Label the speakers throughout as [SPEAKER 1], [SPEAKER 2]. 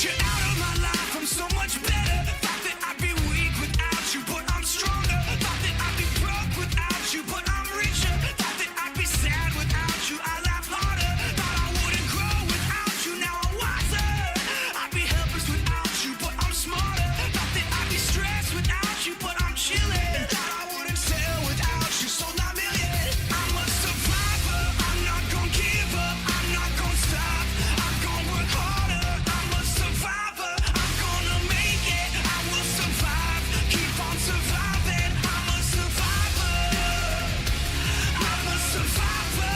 [SPEAKER 1] you out of my life, I'm so much better. Thought that I'd be weak without you, but I'm stronger. Thought that I'd be broke without you, but I'm richer. Thought that I'd be sad without you, I laugh harder. Thought I wouldn't grow without you, now I'm wiser. I'd be helpless without you, but I'm smarter. Thought that I'd be stressed without you, but I'm chilling. Thought I wouldn't sell without you, sold 9 million. I'm a survivor, I'm not gonna give up, I'm not gonna stop. I'm gonna work harder, I'm a survivor. I'm gonna make it, I will survive. Keep on surviving, I'm a survivor. I'm a survivor.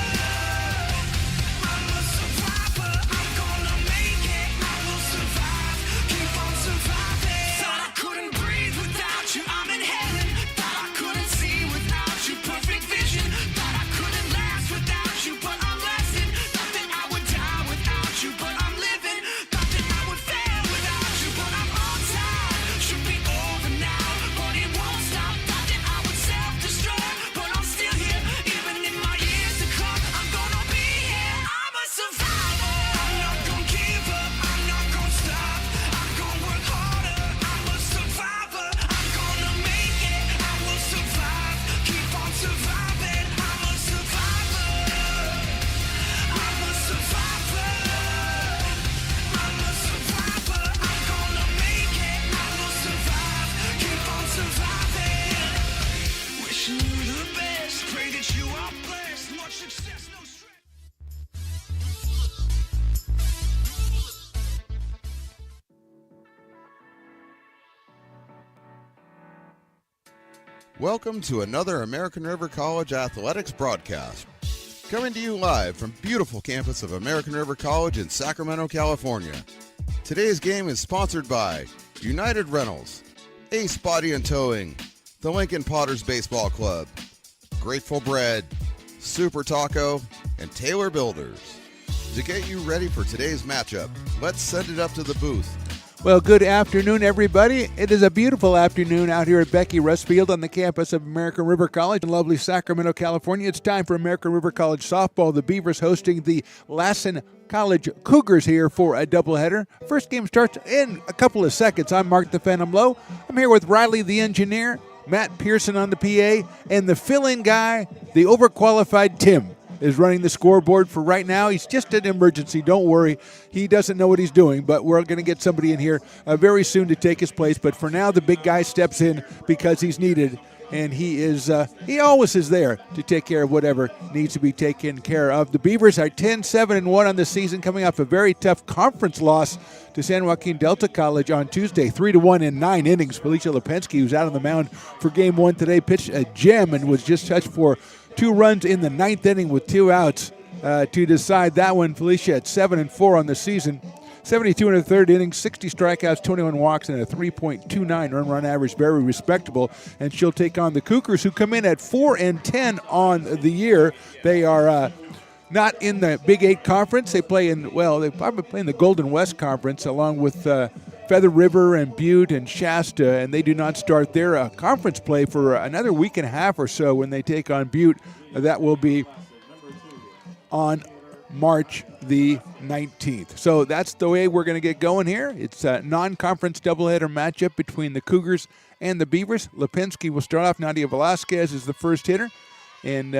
[SPEAKER 1] I'm a survivor. I'm gonna make it, I will survive. Keep on surviving. Thought I couldn't breathe without you, I'm in heaven. Thought I couldn't see without you, perfect vision. Thought I couldn't last without you, but I'm lasting. Thought that I would die without you, but I'm living. Thought that I would fail without you, but I'm on time. Should be over now, but it won't stop. Thought that I would self-destruct, but I'm still here. Even in my years to come, I'm gonna be here. I'm a survivor. I'm not gonna give up, I'm not gonna stop. I'm gonna work harder, I'm a survivor. I'm gonna make it, I will survive. Keep on surviving, I'm a survivor. I'm a survivor. I'm a survivor. I'm gonna make it, I will survive. Keep on surviving. Wishing you the best, pray that you are blessed. Much success, no stress.
[SPEAKER 2] Welcome to another American River College Athletics broadcast. Coming to you live from beautiful campus of American River College in Sacramento, California. Today's game is sponsored by United Rentals, Ace Body and Towing, the Lincoln Potters Baseball Club, Grateful Bread, Super Taco, and Taylor Builders. To get you ready for today's matchup, let's send it up to the booth.
[SPEAKER 3] Well, good afternoon, everybody. It is a beautiful afternoon out here at Becky Russ Field on the campus of American River College in lovely Sacramento, California. It's time for American River College softball. The Beavers hosting the Lassen College Cougars here for a doubleheader. First game starts in a couple of seconds. I'm Mark the Phantom Lowe. I'm here with Riley the engineer, Matt Pearson on the PA, and the fill-in guy, the overqualified Tim, is running the scoreboard for right now. He's just an emergency. Don't worry. He doesn't know what he's doing, but we're going to get somebody in here very soon to take his place. But for now, the big guy steps in because he's needed, and he always is there to take care of whatever needs to be taken care of. The Beavers are 10-7-1 on the season, coming off a very tough conference loss to San Joaquin Delta College on Tuesday, 3-1 in 9 innings. Felicia Lipinski, who's out on the mound for Game 1 today, pitched a gem and was just touched for 2 runs in the 9th inning with 2 outs to decide that one. Felicia at 7-4 on the season. 72 in the 3rd inning, 60 strikeouts, 21 walks, and a 3.29 earned run average. Very respectable. And she'll take on the Cougars, who come in at 4-10 on the year. They are not in the Big 8 conference. They play in, they probably play in the Golden West Conference along with Feather River and Butte and Shasta, and they do not start their conference play for another week and a half or so when they take on Butte. That will be on March the 19th. So that's the way we're going to get going here. It's a non-conference doubleheader matchup between the Cougars and the Beavers. Lipinski will start off. Nadia Velasquez is the first hitter. And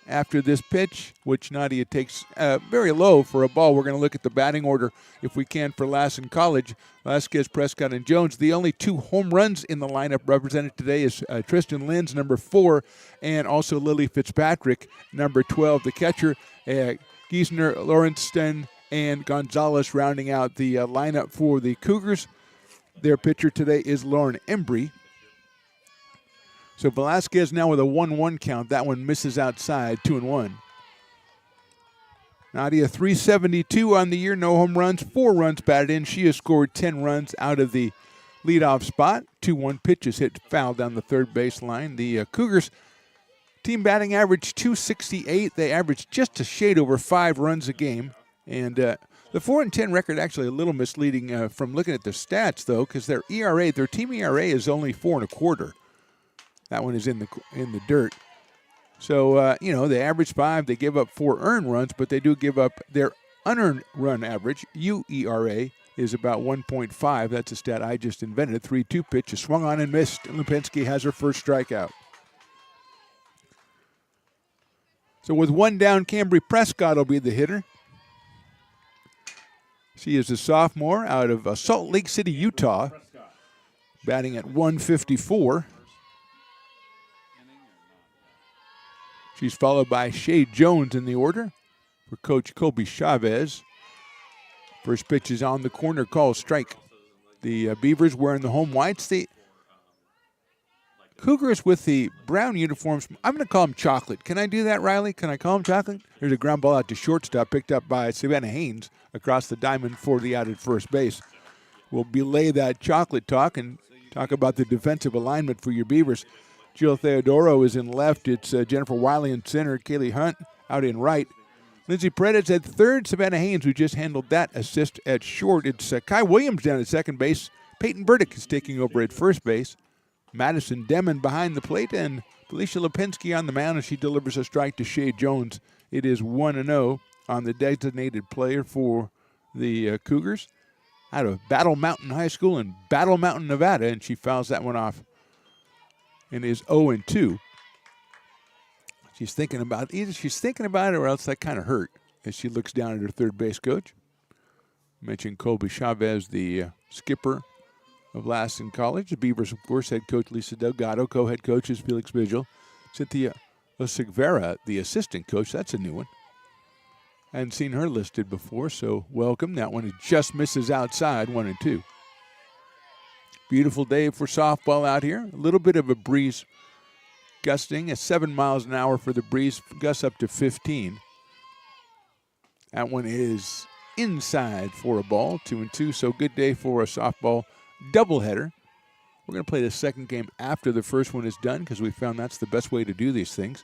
[SPEAKER 3] after this pitch, which Nadia takes very low for a ball, we're going to look at the batting order, if we can, for Lassen College. Vasquez, Prescott, and Jones. The only 2 home runs in the lineup represented today is Tristan Lynn's number 4, and also Lily Fitzpatrick, number 12. The catcher, Giesner, Lawrenson, and Gonzalez rounding out the lineup for the Cougars. Their pitcher today is Lauren Embry. So Velasquez now with a 1-1 count. That one misses outside, 2-1. Nadia, 372 on the year, no home runs, 4 runs batted in. She has scored 10 runs out of the leadoff spot. 2-1 pitches hit foul down the third baseline. The Cougars team batting average 268. They average just a shade over 5 runs a game. And the 4-10 record actually a little misleading from looking at their stats, though, because their ERA, their team ERA is only 4.25. That one is in the dirt. So, they average 5. They give up 4 earned runs, but they do give up their unearned run average, UERA, is about 1.5. That's a stat I just invented. 3-2 pitch is swung on and missed. Lipinski has her first strikeout. So with one down, Cambry Prescott will be the hitter. She is a sophomore out of Salt Lake City, Utah, batting at 154. She's followed by Shay Jones in the order for Coach Colby Chavez. First pitch is on the corner, called strike. The Beavers wearing the home whites. The Cougars with the brown uniforms, I'm going to call them chocolate. Can I do that, Riley? Can I call them chocolate? There's a ground ball out to shortstop, picked up by Savannah Haynes across the diamond for the out at first base. We'll belay that chocolate talk and talk about the defensive alignment for your Beavers. Jill Theodoro is in left. It's Jennifer Wiley in center. Kaylee Hunt out in right. Lindsay Paredes at third. Savannah Haynes, who just handled that assist at short. It's Kai Williams down at second base. Peyton Burdick is taking over at first base. Madison Demon behind the plate, and Felicia Lipinski on the mound as she delivers a strike to Shay Jones. It is 1-0 on the designated player for the Cougars out of Battle Mountain High School in Battle Mountain, Nevada, and she fouls that one off and is 0-2. She's thinking about it or else that kind of hurt as she looks down at her third base coach. Mentioned Colby Chavez, the skipper of Lassen College. The Beavers, of course, head coach Lisa Delgado, co-head coaches Felix Vigil. Cynthia Osigvera, the assistant coach. That's a new one. I hadn't seen her listed before, so welcome. That one just misses outside, 1-2. Beautiful day for softball out here. A little bit of a breeze gusting at 7 miles an hour for the breeze, gusts up to 15. That one is inside for a ball, 2-2. So good day for a softball doubleheader. We're going to play the second game after the first one is done because we found that's the best way to do these things.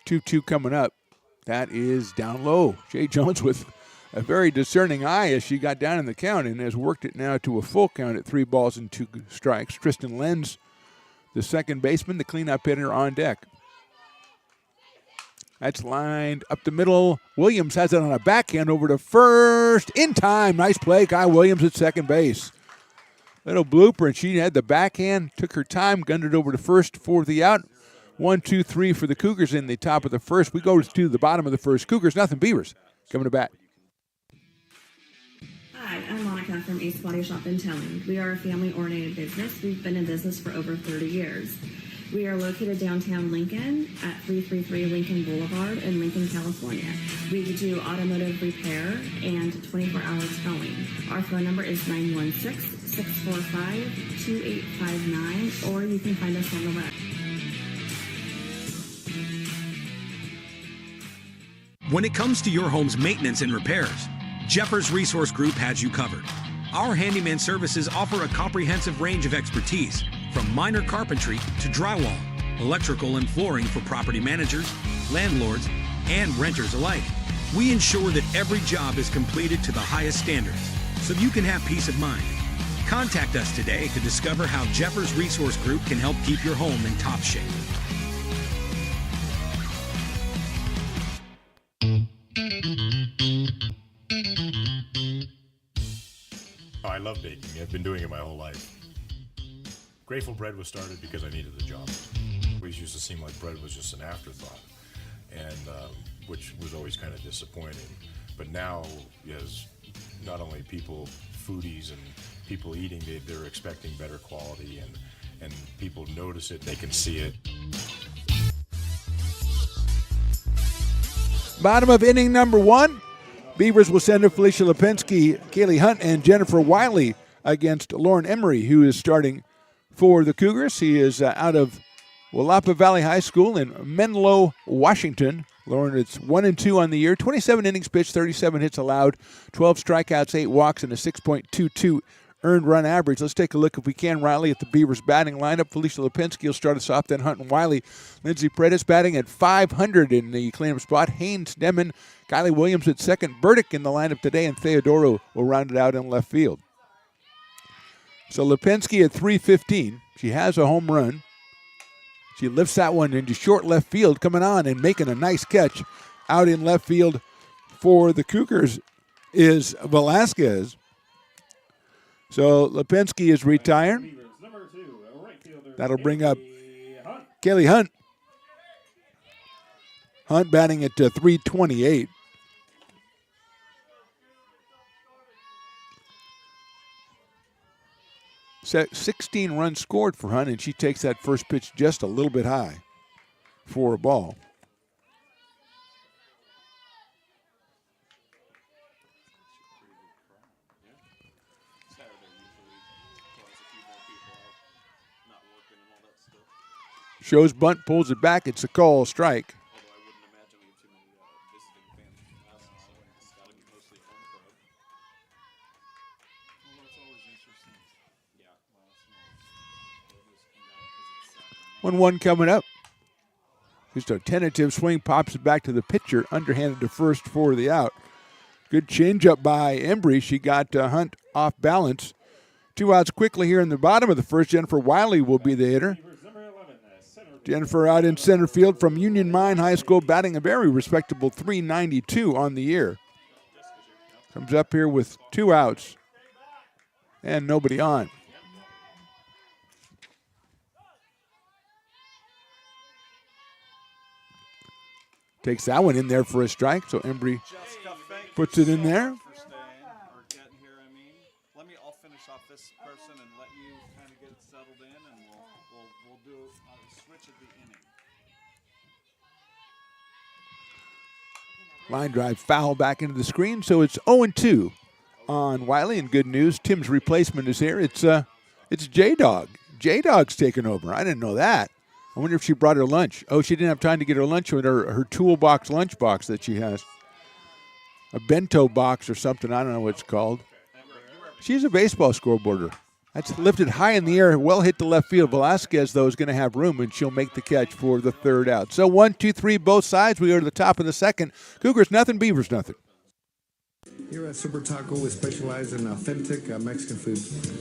[SPEAKER 3] 2-2 coming up. That is down low. Shay Jones with a very discerning eye as she got down in the count and has worked it now to a full count at 3 balls and 2 strikes. Tristan Lenz, the second baseman, the cleanup hitter on deck. That's lined up the middle. Williams has it on a backhand over to first. In time. Nice play. Kai Williams at second base. Little blooper, and she had the backhand, took her time, gunned it over to first for the out. 1, 2, 3 for the Cougars in the top of the first. We go to the bottom of the first. Cougars, nothing. Beavers coming to bat.
[SPEAKER 4] Hi, I'm Monica from Ace Body Shop in Towing. We are a family-oriented business. We've been in business for over 30 years. We are located downtown Lincoln at 333 Lincoln Boulevard in Lincoln, California. We do automotive repair and 24-hour towing. Our phone number is 916-645-2859, or you can find us on the web.
[SPEAKER 5] When it comes to your home's maintenance and repairs, Jeffers Resource Group has you covered. Our handyman services offer a comprehensive range of expertise, from minor carpentry to drywall, electrical and flooring for property managers, landlords, and renters alike. We ensure that every job is completed to the highest standards, so you can have peace of mind. Contact us today to discover how Jeffers Resource Group can help keep your home in top shape.
[SPEAKER 6] I love baking. I've been doing it my whole life. Grateful Bread was started because I needed the job. It always used to seem like bread was just an afterthought, and which was always kind of disappointing. But now, as not only people, foodies and people eating, they're expecting better quality, and people notice it, they can see it.
[SPEAKER 3] Bottom of inning number 1. Beavers will send to Felicia Lipinski, Kaylee Hunt, and Jennifer Wiley against Lauren Emery, who is starting for the Cougars. He is out of Willapa Valley High School in Menlo, Washington. Lauren, it's 1-2 on the year, 27 innings pitched, 37 hits allowed, 12 strikeouts, 8 walks, and a 6.22 earned run average. Let's take a look, if we can, Riley, at the Beavers batting lineup. Felicia Lipinski will start us off, then Hunt and Wiley. Lindsay Paredes batting at 500 in the cleanup spot. Haynes, Demon, Kylie Williams at second. Burdick in the lineup today, and Theodoro will round it out in left field. So Lipinski at 315. She has a home run. She lifts that one into short left field, coming on and making a nice catch Out in left field for the Cougars is Velasquez. So Lipinski is retired. That'll bring up Kelly Hunt. Hunt batting at 328. Set 16 runs scored for Hunt, and she takes that first pitch just a little bit high for a ball. Shows bunt, pulls it back. It's a call, strike. One coming up. Just a tentative swing, pops it back to the pitcher, underhanded to first for the out. Good changeup by Embry. She got Hunt off balance. 2 outs quickly here in the bottom of the first. Jennifer Wiley will be the hitter. Jennifer out in center field from Union Mine High School, batting a very respectable .392 on the year. Comes up here with 2 outs and nobody on. Takes that one in there for a strike, so Embry puts it in there.
[SPEAKER 7] I'll finish off this person and let you kind of get it settled in, and we'll do a switch at the inning.
[SPEAKER 3] Line drive foul back into the screen, so it's 0-2 on Wiley. And good news, Tim's replacement is here. It's J-Dog. J-Dog's taking over. I didn't know that. I wonder if she brought her lunch. Oh, she didn't have time to get her lunch with her toolbox lunch box that she has. A bento box or something. I don't know what it's called. She's a baseball scoreboarder. That's lifted high in the air, well hit to left field. Velasquez, though, is going to have room, and she'll make the catch for the third out. So 1, 2, 3, both sides. We go to the top of the second. Cougars nothing, Beavers nothing.
[SPEAKER 8] Here at Super Taco, we specialize in authentic Mexican food.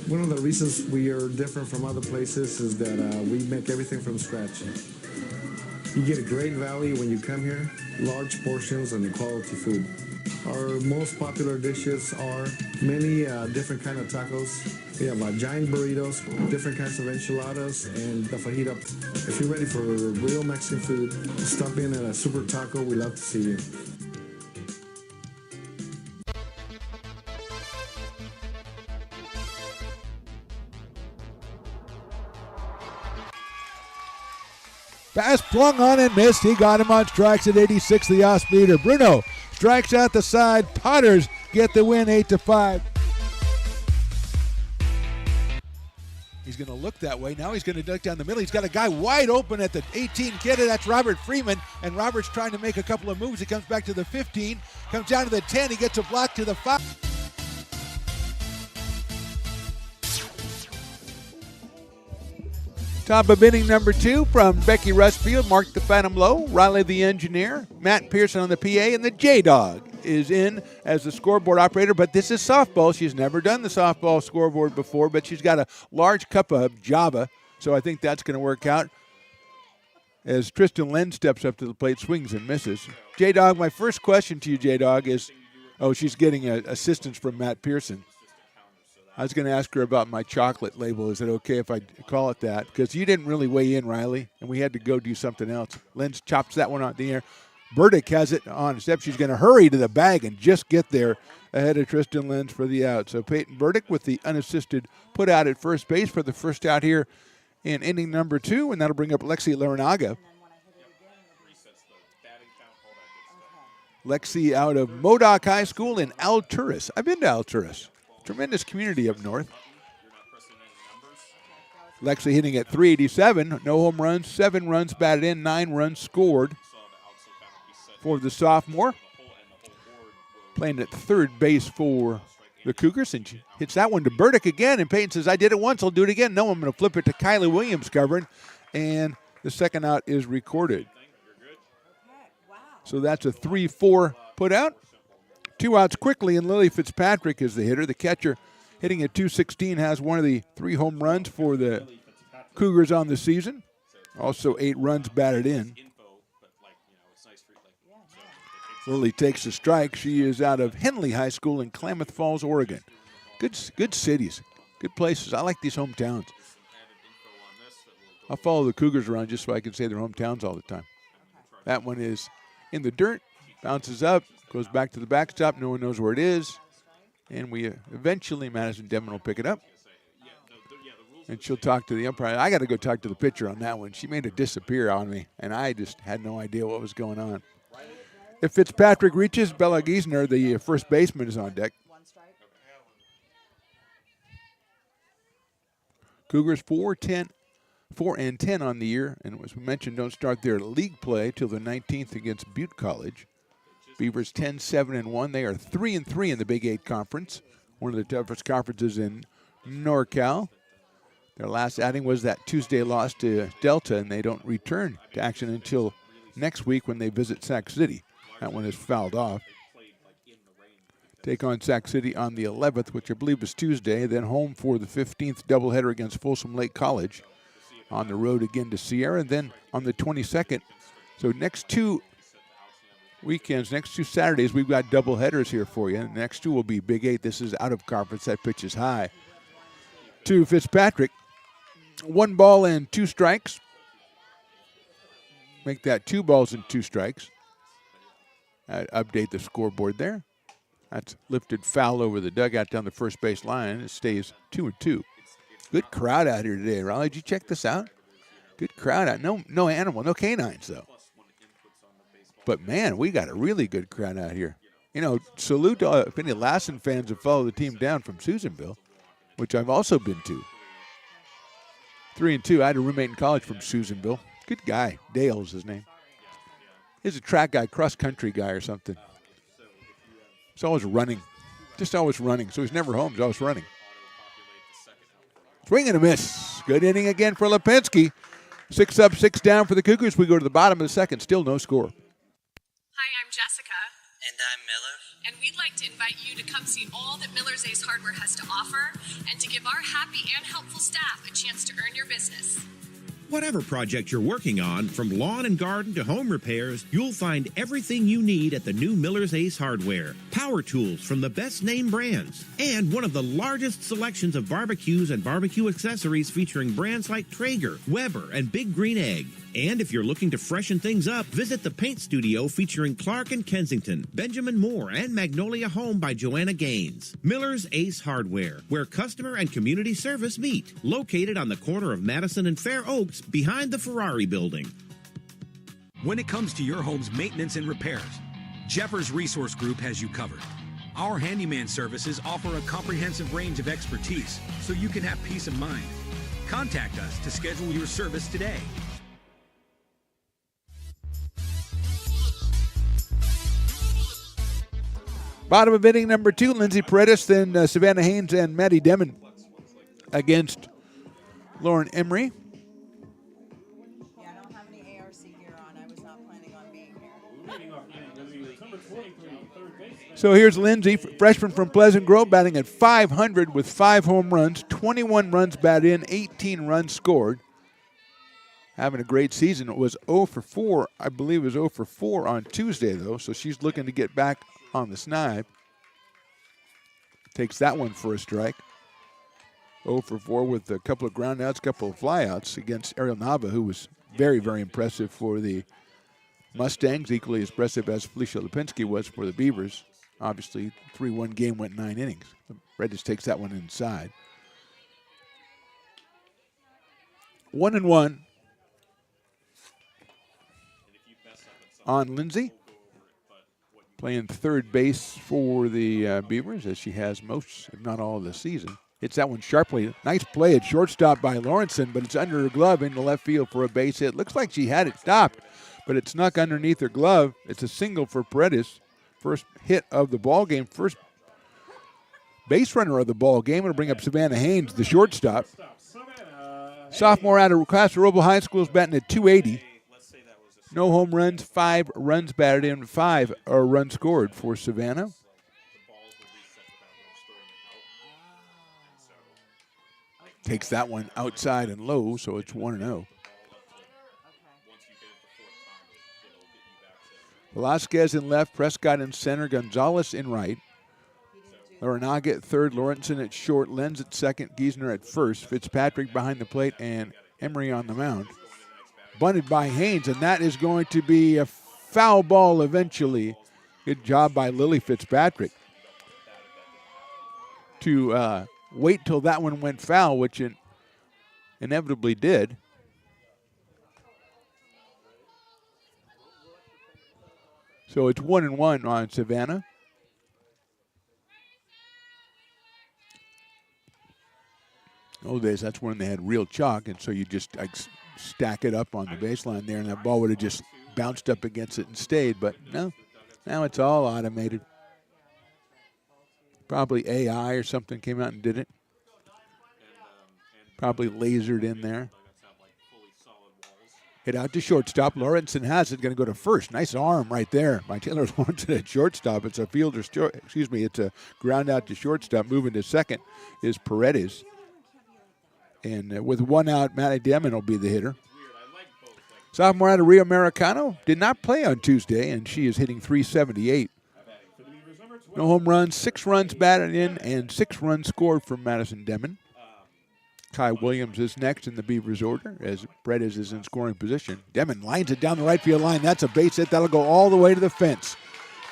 [SPEAKER 8] One of the reasons we are different from other places is that we make everything from scratch. You get a great value when you come here, large portions and quality food. Our most popular dishes are many different kind of tacos. We have giant burritos, different kinds of enchiladas, and the fajita. If you're ready for real Mexican food, stop in at a Super Taco. We'd love to see you.
[SPEAKER 3] Pass flung on and missed. He got him on strikes at 86, the off-speeder. Bruno strikes out the side. Potters get the win 8-5. He's going to look that way. Now he's going to duck down the middle. He's got a guy wide open at the 18 kidder. That's Robert Freeman. And Robert's trying to make a couple of moves. He comes back to the 15. Comes down to the 10. He gets a block to the 5. Top of inning number 2 from Becky Rustfield, Mark the Phantom Low, Riley the engineer, Matt Pearson on the PA, and the J-Dog is in as the scoreboard operator. But this is softball. She's never done the softball scoreboard before, but she's got a large cup of Java, so I think that's going to work out. As Tristan Len steps up to the plate, swings and misses. J-Dog, my first question to you, J-Dog, is, she's getting assistance from Matt Pearson. I was going to ask her about my chocolate label. Is it okay if I call it that? Because you didn't really weigh in, Riley, and we had to go do something else. Lenz chops that one out the air. Burdick has it on step. She's going to hurry to the bag and just get there ahead of Tristan Lenz for the out. So Peyton Burdick with the unassisted put out at first base for the first out here in inning number 2, and that'll bring up Lexi Larinaga. Lexi out of Modoc High School in Alturas. I've been to Alturas. Tremendous community up north. Lexi hitting at .387. No home runs, 7 runs batted in, 9 runs scored for the sophomore. Playing at third base for the Cougars, and she hits that one to Burdick again, and Peyton says, I did it once, I'll do it again. No, I'm going to flip it to Kylie Williams covering, and the second out is recorded. So that's a 3-4 put out. 2 outs quickly, and Lily Fitzpatrick is the hitter. The catcher hitting at .216 has one of the 3 home runs for the Cougars on the season. Also 8 runs batted in. Lily takes a strike. She is out of Henley High School in Klamath Falls, Oregon. Good cities, good places. I like these hometowns. I'll follow the Cougars around just so I can say their hometowns all the time. That one is in the dirt, bounces up, goes back to the backstop. No one knows where it is. And we eventually, Madison Denman will pick it up. And she'll talk to the umpire. I got to go talk to the pitcher on that one. She made it disappear on me, and I just had no idea what was going on. If Fitzpatrick reaches, Bella Giesner, the first baseman, is on deck. Cougars 4-10. 4-10 on the year, and as we mentioned, don't start their league play till the 19th against Butte College. Beavers 10-7-1. They are 3-3 in the Big 8 Conference, one of the toughest conferences in NorCal. Their last outing was that Tuesday loss to Delta, and they don't return to action until next week when they visit Sac City. That one is fouled off. Take on Sac City on the 11th, which I believe is Tuesday, then home for the 15th doubleheader against Folsom Lake College. On the road again to Sierra, and then on the 22nd. So next 2 weekends, next 2 Saturdays, we've got double headers here for you. And the next 2 will be Big 8. This is out of conference. That pitch is high. To Fitzpatrick. 1 ball and 2 strikes. Make that 2 balls and 2 strikes. Update the scoreboard there. That's lifted foul over the dugout down the first base line. It stays 2-2. Good crowd out here today, Raleigh. Did you check this out? Good crowd out. No animal, no canines, though. But, man, we got a really good crowd out here. You know, salute to if any Lassen fans have followed the team down from Susanville, which I've also been to. 3-2. I had a roommate in college from Susanville. Good guy. Dale's his name. He's a track guy, cross-country guy or something. He's always running. Just always running. So he's never home. He's always running. Swing and a miss. Good inning again for Lipinski. 6 up, 6 down for the Cougars. We go to the bottom of the second. Still no score.
[SPEAKER 9] Hi, I'm Jessica.
[SPEAKER 10] And I'm Miller.
[SPEAKER 9] And we'd like to invite you to come see all that Miller's Ace Hardware has to offer and to give our happy and helpful staff a chance to earn your business.
[SPEAKER 11] Whatever project you're working on, from lawn and garden to home repairs, you'll find everything you need at the new Miller's Ace Hardware. Power tools from the best name brands, and one of the largest selections of barbecues and barbecue accessories featuring brands like Traeger, Weber, and Big Green Egg. And if you're looking to freshen things up, visit the paint studio featuring Clark and Kensington, Benjamin Moore, and Magnolia Home by Joanna Gaines. Miller's Ace Hardware, where customer and community service meet. Located on the corner of Madison and Fair Oaks, behind the Ferrari building.
[SPEAKER 5] When it comes to your home's maintenance and repairs, Jeffers Resource Group has you covered. Our handyman services offer a comprehensive range of expertise so you can have peace of mind. Contact us to schedule your service today.
[SPEAKER 3] Bottom of inning number 2, Lindsay Paredes, then Savannah Haynes and Maddie Demon against Lauren Emery.
[SPEAKER 12] Yeah, I don't have any ARC gear on. I was not planning on being here.
[SPEAKER 3] So here's Lindsay, freshman from Pleasant Grove, batting at .500 with 5 home runs, 21 runs batted in, 18 runs scored. Having a great season. It was 0 for 4. I believe it was 0 for 4 on Tuesday, though, so she's looking to get back on the snide. Takes that one for a strike. 0 for 4 with a couple of groundouts, a couple of flyouts against Ariel Nava, who was very, very impressive for the Mustangs, equally as impressive as Felicia Lipinski was for the Beavers. Obviously, 3-1 game went 9 innings. Redis takes that one inside. 1-1 on Lindsay. Playing third base for the Beavers, as she has most, if not all, of the season. Hits that one sharply. Nice play at shortstop by Lawrenson, but it's under her glove into left field for a base hit. Looks like she had it stopped, but it snuck underneath her glove. It's a single for Paredes. First hit of the ball game. First base runner of the ball game. It'll bring up Savannah Haynes, the shortstop. Sophomore out of Class Roble High School is batting at .280. No home runs, 5 runs batted in, 5 runs scored for Savannah. Takes that one outside and low, so it's 1-0. Velasquez in left, Prescott in center, Gonzalez in right. Larinaga at third, Lawrenson at short, Lenz at second, Giesner at first, Fitzpatrick behind the plate, and Emery on the mound. Bunted by Haynes, and that is going to be a foul ball eventually. Good job by Lily Fitzpatrick to wait till that one went foul, which it inevitably did. So it's 1-1 on Savannah. Old days, that's when they had real chalk, and so you just stack it up on the baseline there, and that ball would have just bounced up against it and stayed. But no, now it's all automated. Probably AI or something came out and did it. Probably lasered in there. Hit out to shortstop. Lawrenson has it. Going to go to first. Nice arm right there by Taylor Lawrenson at shortstop. It's a it's a ground out to shortstop. Moving to second is Paredes. And with one out, Matty Demon will be the hitter. Sophomore out of Rio Americano did not play on Tuesday, and she is hitting .378. No home runs, 6 runs batted in, and 6 runs scored from Madison Demon. Kai Williams is next in the Beavers order as Paredes is in scoring position. Demon lines it down the right field line. That's a base hit. That'll go all the way to the fence.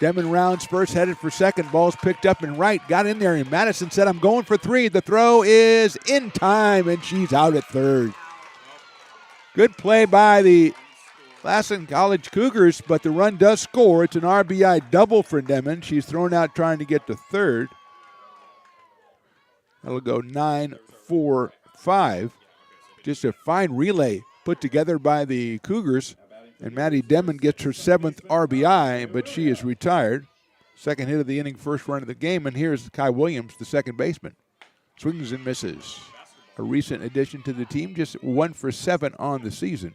[SPEAKER 3] Demon rounds first, headed for second. Ball's picked up and right. Got in there, and Madison said, I'm going for 3. The throw is in time, and she's out at third. Good play by the Lassen College Cougars, but the run does score. It's an RBI double for Demon. She's thrown out trying to get to third. That'll go 9-4-5. Just a fine relay put together by the Cougars. And Maddie Demon gets her 7th RBI, but she is retired. Second hit of the inning, first run of the game. And here's Kai Williams, the second baseman. Swings and misses. A recent addition to the team, just 1 for 7 on the season.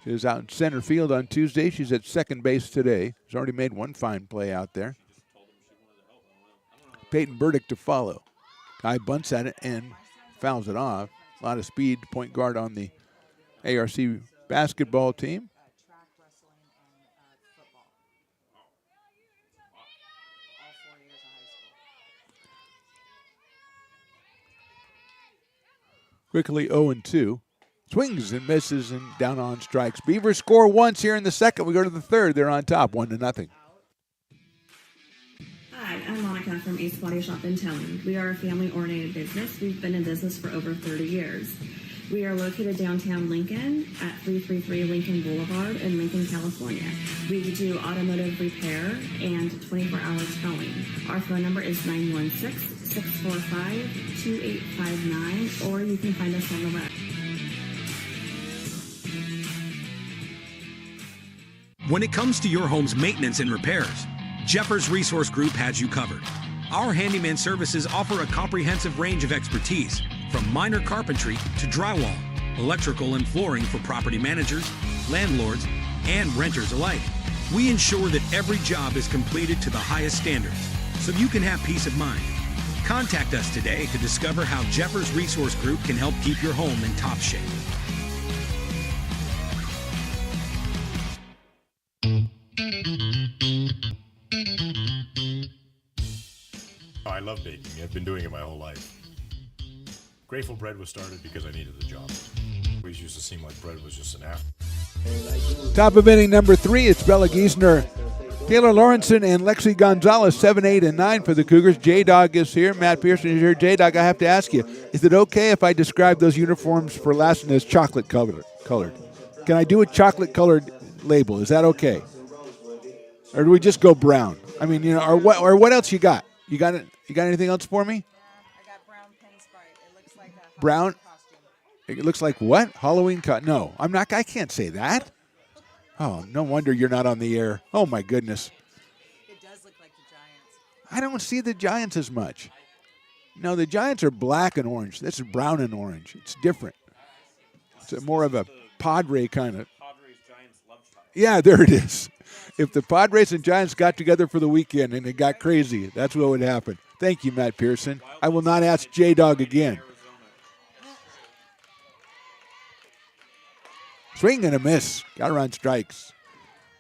[SPEAKER 3] She was out in center field on Tuesday. She's at second base today. She's already made one fine play out there. Peyton Burdick to follow. Kai bunts at it and fouls it off. A lot of speed, point guard on the ARC basketball team.
[SPEAKER 12] Track, wrestling, and football. All 4 years of high school.
[SPEAKER 3] Quickly 0-2. Swings and misses and down on strikes. Beavers score once here in the second. We go to the third. They're on top, 1-0.
[SPEAKER 4] Hi, I'm Monica from Ace Body Shop in Towing. We are a family-oriented business. We've been in business for over 30 years. We are located downtown Lincoln at 333 Lincoln Boulevard in Lincoln, California. We do automotive repair and 24-hour towing. Our phone number is 916-645-2859, or you can find us on the web.
[SPEAKER 5] When it comes to your home's maintenance and repairs, Jeffers Resource Group has you covered. Our handyman services offer a comprehensive range of expertise, from minor carpentry to drywall, electrical and flooring for property managers, landlords, and renters alike. We ensure that every job is completed to the highest standards, so you can have peace of mind. Contact us today to discover how Jeffers Resource Group can help keep your home in top shape.
[SPEAKER 6] I love baking. I've been doing it my whole life. Grateful Bread was started because I needed the job. It always used to seem like bread was just an after.
[SPEAKER 3] Top of inning number 3, it's Bella Giesner, Taylor Lawrenson, and Lexi Gonzalez, 7, 8, and 9 for the Cougars. J-Dog is here. Matt Pearson is here. J-Dog, I have to ask you, is it okay if I describe those uniforms for Lassen as chocolate colored? Can I do a chocolate colored label? Is that okay? Or do we just go brown? I mean, you know, or what else you got? You got anything else for me?
[SPEAKER 12] I got brown pinstripe. It looks like a
[SPEAKER 3] Brown?
[SPEAKER 12] costume.
[SPEAKER 3] It looks like what? Halloween cut? No, I'm not. I can't say that. Oh, no wonder you're not on the air. Oh my goodness.
[SPEAKER 12] It does look like the Giants.
[SPEAKER 3] I don't see the Giants as much. No, the Giants are black and orange. This is brown and orange. It's different. It's more of a Padre kind of.
[SPEAKER 7] Padres Giants love child.
[SPEAKER 3] Yeah, there it is. If the Padres and Giants got together for the weekend and it got crazy, that's what would happen. Thank you, Matt Pearson. I will not ask J-Dog again. Swing and a miss. Got her on strikes.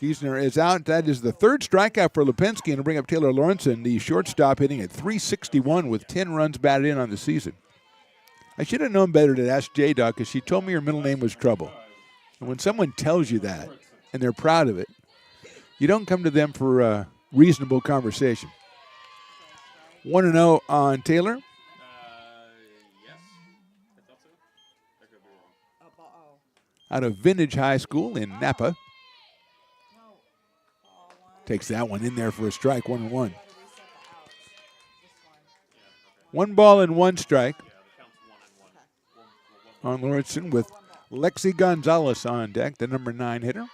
[SPEAKER 3] Giesner is out. That is the third strikeout for Lipinski, and to bring up Taylor Lawrenson, the shortstop, hitting at .361 with 10 runs batted in on the season. I should have known better to ask J-Dog because she told me her middle name was Trouble. And when someone tells you that and they're proud of it, you don't come to them for a reasonable conversation. 1-0 on Taylor. Out of Vintage High School in Napa. Takes that one in there for a strike, 1-1. 1 ball and 1 strike on Lawrenson with Lexi Gonzalez on deck, the number 9 hitter.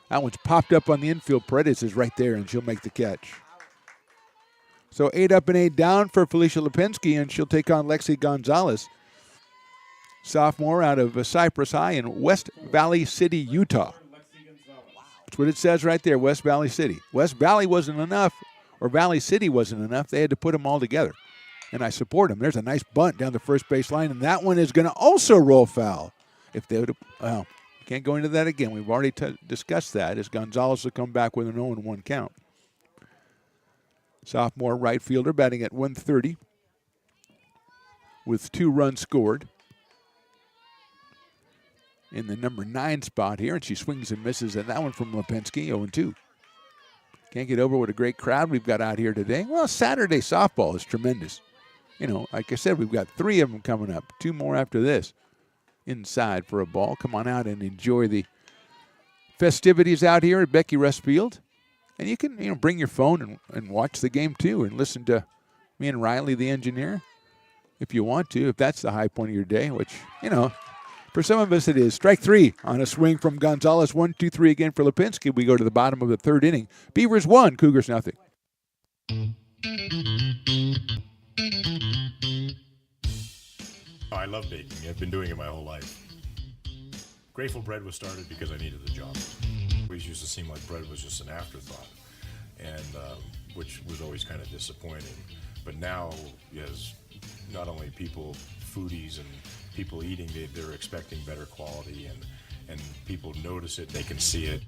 [SPEAKER 3] That one's popped up on the infield. Paredes is right there, and she'll make the catch. So 8 up and 8 down for Felicia Lipinski, and she'll take on Lexi Gonzalez, sophomore out of Cypress High in West Valley City, Utah. That's what it says right there, West Valley City. West Valley wasn't enough, or Valley City wasn't enough. They had to put them all together, and I support them. There's a nice bunt down the first base line, and that one is going to also roll foul. If they would, well, can't go into that again. We've already discussed that, as Gonzalez will come back with an 0-1 count. Sophomore right fielder batting at .130 with 2 runs scored in the number 9 spot here, and she swings and misses at that one from Lipinski, 0-2. Can't get over what a great crowd we've got out here today. Well, Saturday softball is tremendous. You know, like I said, we've got 3 of them coming up, 2 more after this. Inside for a ball. Come on out and enjoy the festivities out here at Becky Russ Field. And you can, bring your phone and watch the game too, and listen to me and Riley, the engineer, if you want to, if that's the high point of your day, which, for some of us it is. Strike 3 on a swing from Gonzalez. 1-2-3 again for Lipinski. We go to the bottom of the 3rd inning. Beavers 1, Cougars nothing.
[SPEAKER 6] I love baking. I've been doing it my whole life. Grateful Bread was started because I needed the job. It always used to seem like bread was just an afterthought, and which was always kind of disappointing. But now, as not only people, foodies and people eating, they're expecting better quality, and people notice it, they can see it.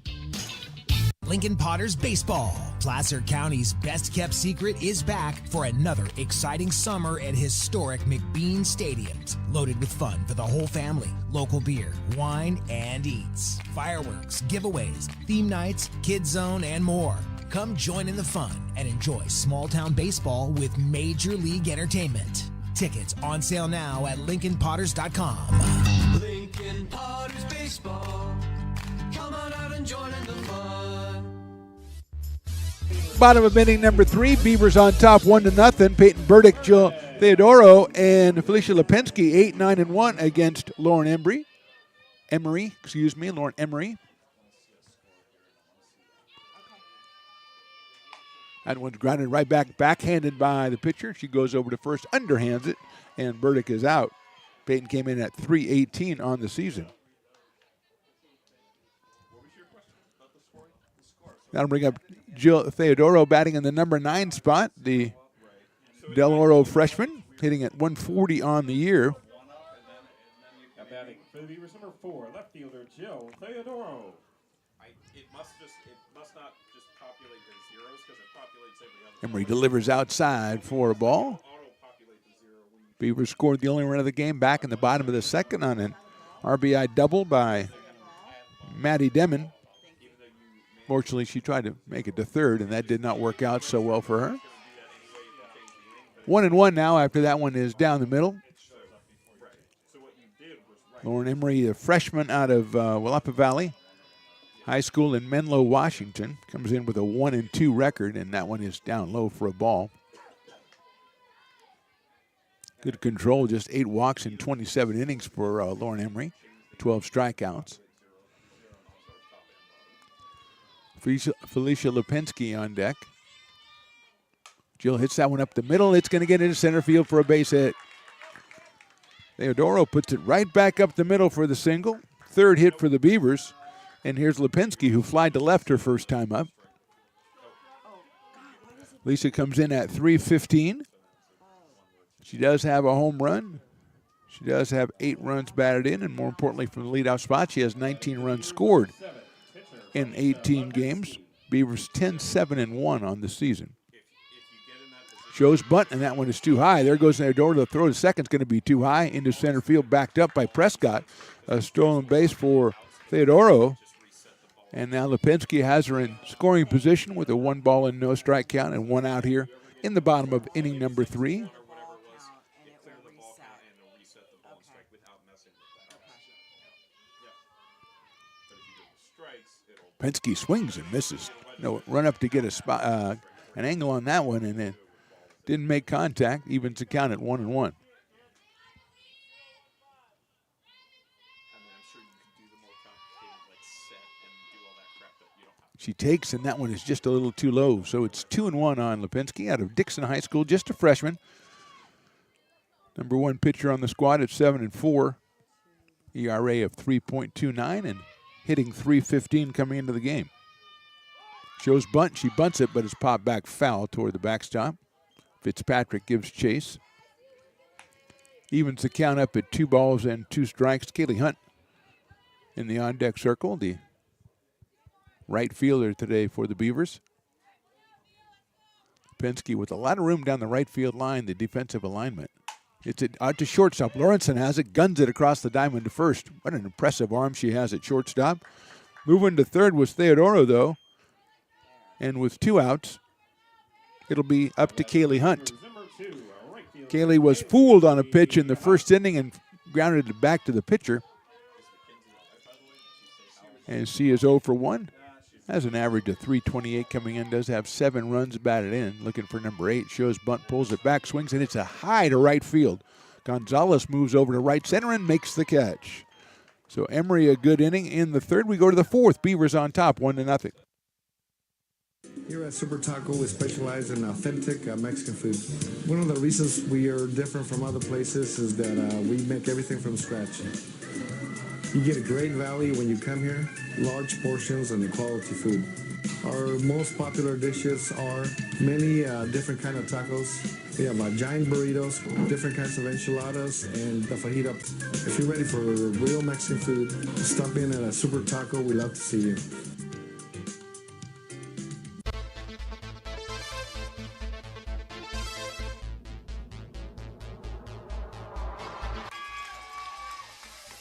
[SPEAKER 13] Lincoln Potters Baseball. Placer County's best-kept secret is back for another exciting summer at historic McBean Stadiums. Loaded with fun for the whole family, local beer, wine, and eats. Fireworks, giveaways, theme nights, kids zone, and more. Come join in the fun and enjoy small-town baseball with Major League Entertainment. Tickets on sale now at LincolnPotters.com.
[SPEAKER 1] Lincoln Potters Baseball. Come on out and join in the fun.
[SPEAKER 3] Bottom of inning number 3, Beavers on top 1-0. Peyton Burdick, Jill Theodoro, and Felicia Lipinski 8, 9, and 1 against Lauren Lauren Emery. That one's grounded right back, backhanded by the pitcher. She goes over to first, underhands it, and Burdick is out. Peyton came in at 318 on the season. That'll bring up Jill Theodoro batting in the number 9 spot, the Del Oro freshman, hitting at 140 on the year.
[SPEAKER 7] Now batting for the Beavers, number 4, left fielder Jill Theodoro. It must not just populate the zeros because it populates every other.
[SPEAKER 3] Emery delivers outside for a ball. Beavers scored the only run of the game back in the bottom of the 2nd on an RBI double by Maddie Demon. Fortunately, she tried to make it to 3rd, and that did not work out so well for her. 1-1 now after that one is down the middle. Lauren Emery, a freshman out of Willapa Valley High School in Menlo, Washington, comes in with a 1-2 record, and that one is down low for a ball. Good control, just 8 walks in 27 innings for Lauren Emery, 12 strikeouts. Felicia Lipinski on deck. Jill hits that one up the middle. It's going to get into center field for a base hit. Theodoro puts it right back up the middle for the single. 3rd hit for the Beavers. And here's Lipinski, who flied to left her first time up. Lisa comes in at 315. She does have a home run. She does have 8 runs batted in, and more importantly, from the leadoff spot, she has 19 runs scored. in 18 games. Beavers 10-7-1 on the season. Shows bunt, and that one is too high. There goes Theodoro. The throw to second's going to be too high. Into center field, backed up by Prescott. A stolen base for Theodoro. And now Lipinski has her in scoring position with a 1 and no strike count and 1 out here in the bottom of inning number 3. Lipinski swings and misses. No, run up to get a spot, an angle on that one, and then didn't make contact. Evens the count at 1-1. She takes, and that one is just a little too low. So it's 2-1 on Lipinski out of Dixon High School, just a freshman. Number 1 pitcher on the squad at 7-4. ERA of 3.29 and hitting .315 coming into the game. Shows bunt. She bunts it, but it's popped back foul toward the backstop. Fitzpatrick gives chase. Evens the count up at 2 balls and 2 strikes. Kaylee Hunt in the on-deck circle, the right fielder today for the Beavers. Lipinski with a lot of room down the right field line, the defensive alignment. It's out to shortstop. Lawrenson has it, guns it across the diamond to first. What an impressive arm she has at shortstop. Moving to third was Theodoro, though. And with 2 outs, it'll be up to Kaylee Hunt. Kaylee was fooled on a pitch in the first inning and grounded it back to the pitcher. And she is 0 for 1. Has an average of .328 coming in. Does have 7 runs batted in. Looking for number 8. Shows bunt, pulls it back, swings, and it's a high to right field. Gonzalez moves over to right center and makes the catch. So Emery a good inning. In the third, we go to the fourth. Beavers on top, 1-0.
[SPEAKER 8] Here at Super Taco, we specialize in authentic Mexican food. One of the reasons we are different from other places is that we make everything from scratch. You get a great value when you come here, large portions and quality food. Our most popular dishes are many different kind of tacos. We have giant burritos, different kinds of enchiladas, and the fajita. If you're ready for real Mexican food, stop in at a Super Taco. We'd love to see you.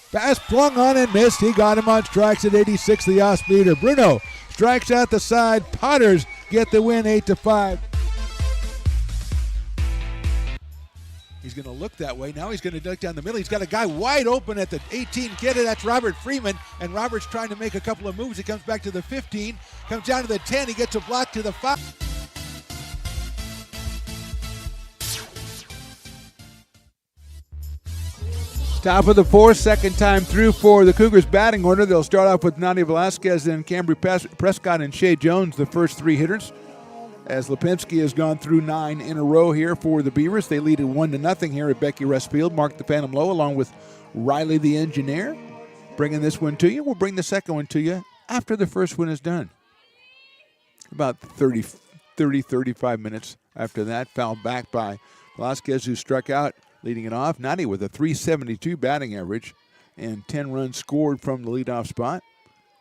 [SPEAKER 3] Pass flung on and missed. He got him on strikes at 86, the off-speeder. Bruno strikes out the side. Potters get the win 8-5. He's going to look that way. Now he's going to look down the middle. He's got a guy wide open at the 18 kid. That's Robert Freeman. And Robert's trying to make a couple of moves. He comes back to the 15. Comes down to the 10. He gets a block to the 5. Top of the fourth, second time through for the Cougars batting order. They'll start off with Nadia Velasquez, then Cambry Prescott and Shea Jones, the first 3 hitters. As Lipinski has gone through 9 in a row here for the Beavers. They lead it 1-0 here at Becky Russ Field. Mark the Phantom Low along with Riley the engineer. Bringing this one to you. We'll bring the second one to you after the first one is done. About 35 minutes after that. Fouled back by Velasquez, who struck out. Leading it off, Nadia with a .372 batting average and 10 runs scored from the leadoff spot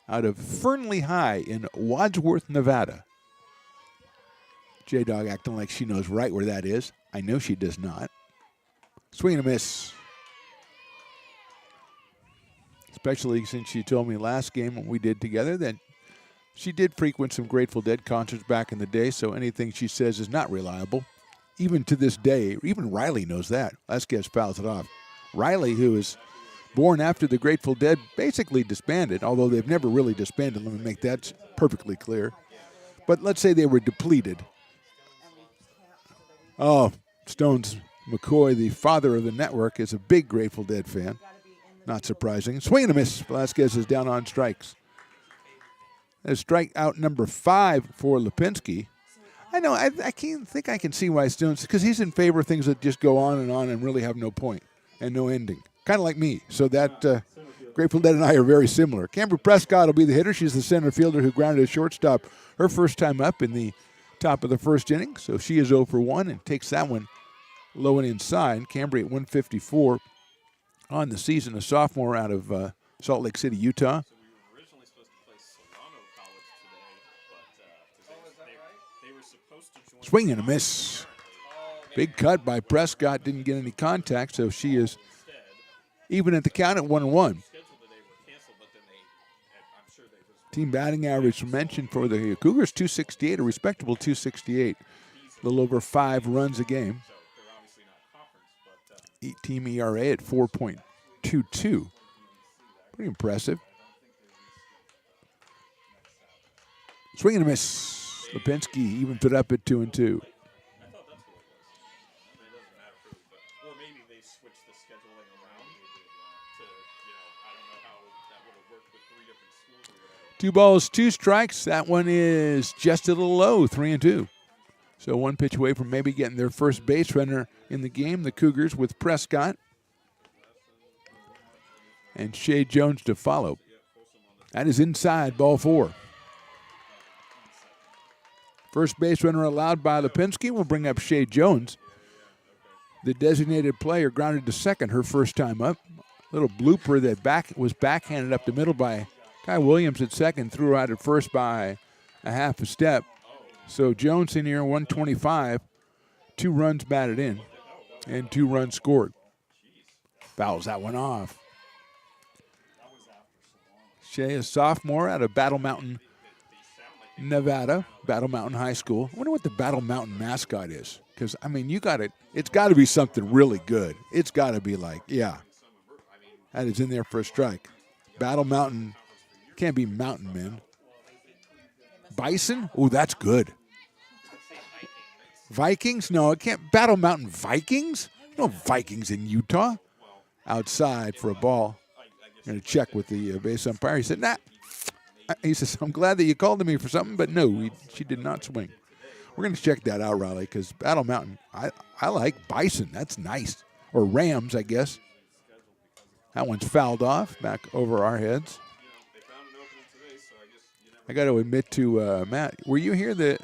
[SPEAKER 3] out of Fernley High in Wadsworth, Nevada. J-Dog acting like she knows right where that is. I know she does not. Swing and a miss. Especially since she told me last game when we did together that she did frequent some Grateful Dead concerts back in the day, so anything she says is not reliable. Even to this day, even Riley knows that. Vasquez fouls it off. Riley, who is born after the Grateful Dead, basically disbanded, although they've never really disbanded. Let me make that perfectly clear. But let's say they were depleted. Oh, Stones McCoy, the father of the network, is a big Grateful Dead fan. Not surprising. Swing and a miss. Velasquez is down on strikes. There's strikeout number 5 for Lipinski. I know, I can't think I can see why Stones, because he's in favor of things that just go on and really have no point and no ending. Kind of like me. So that Grateful Dead and I are very similar. Cambry Prescott will be the hitter. She's the center fielder who grounded a shortstop her first time up in the top of the first inning. So she is 0 for 1 and takes that one low and inside. Cambry at 154 on the season, a sophomore out of Salt Lake City, Utah. Swing and a miss. Big cut by Prescott. Didn't get any contact, so she is even at the count at 1-1. Team batting average mentioned for the Cougars, 268, a respectable 268. A little over 5 runs a game. Team ERA at 4.22. Pretty impressive. Swing and a miss. Lipinski even put up at 2-2.
[SPEAKER 7] Or maybe they switched the scheduling around to, I don't know how that would have worked with 3 different schools or whatever.
[SPEAKER 3] 2 balls, 2 strikes. That one is just a little low, 3-2. So 1 pitch away from maybe getting their first base runner in the game. The Cougars with Prescott and Shea Jones to follow. That is inside, ball 4. First base runner allowed by Lipinski will bring up Shea Jones. The designated player grounded to second her first time up. Little blooper that was backhanded up the middle by Kai Williams at second, threw out at first by a half a step. So Jones in here, 125, 2 runs batted in, and 2 runs scored. Fouls that one off. Shea, a sophomore out of Battle Mountain, Nevada, Battle Mountain High School. I wonder what the Battle Mountain mascot is. Because, I mean, it's got to be something really good. It's got to be like, yeah, that is in there for a strike. Battle Mountain, can't be Mountain Men. Bison? Oh, that's good. Vikings? No, it can't. Battle Mountain Vikings? No Vikings in Utah. Outside for a ball. Going to check with the base umpire. He said, nah. He says, I'm glad that you called to me for something, but no, she did not swing. We're going to check that out, Riley, because Battle Mountain, I like Bison. That's nice. Or Rams, I guess. That one's fouled off back over our heads. I got to admit to Matt, were you here the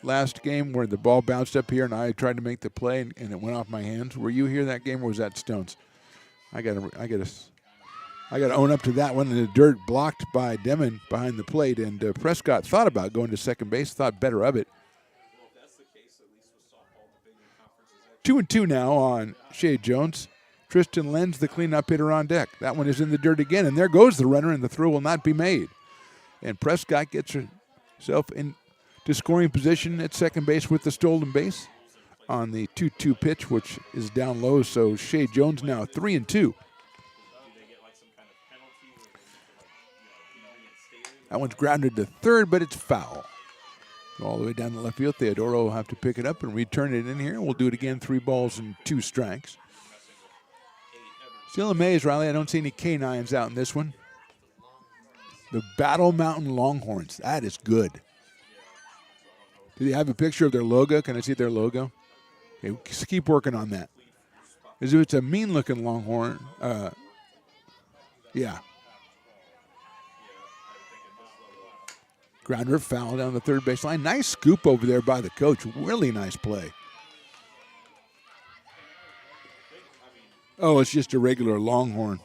[SPEAKER 3] last game where the ball bounced up here and I tried to make the play and it went off my hands? Were you here that game, or was that Stones? I got to own up to that one. And the dirt blocked by Demon behind the plate, and Prescott thought about going to second base, thought better of it. 2-2 now on Shea Jones. Tristan Lenz, the cleanup hitter on deck. That one is in the dirt again, and there goes the runner, and the throw will not be made. And Prescott gets herself into scoring position at second base with the stolen base on the 2-2 pitch, which is down low. So Shea Jones now 3-2. That one's grounded to third, but it's foul. All the way down the left field. Theodoro will have to pick it up and return it in here. We'll do it again, 3 balls and 2 strikes. Still amazed, Riley. I don't see any canines out in this one. The Battle Mountain Longhorns. That is good. Do they have a picture of their logo? Can I see their logo? Okay, just keep working on that. Because if it's a mean-looking Longhorn, yeah. Grounder foul down the third baseline. Nice scoop over there by the coach. Really nice play. Oh, it's just a regular Longhorn.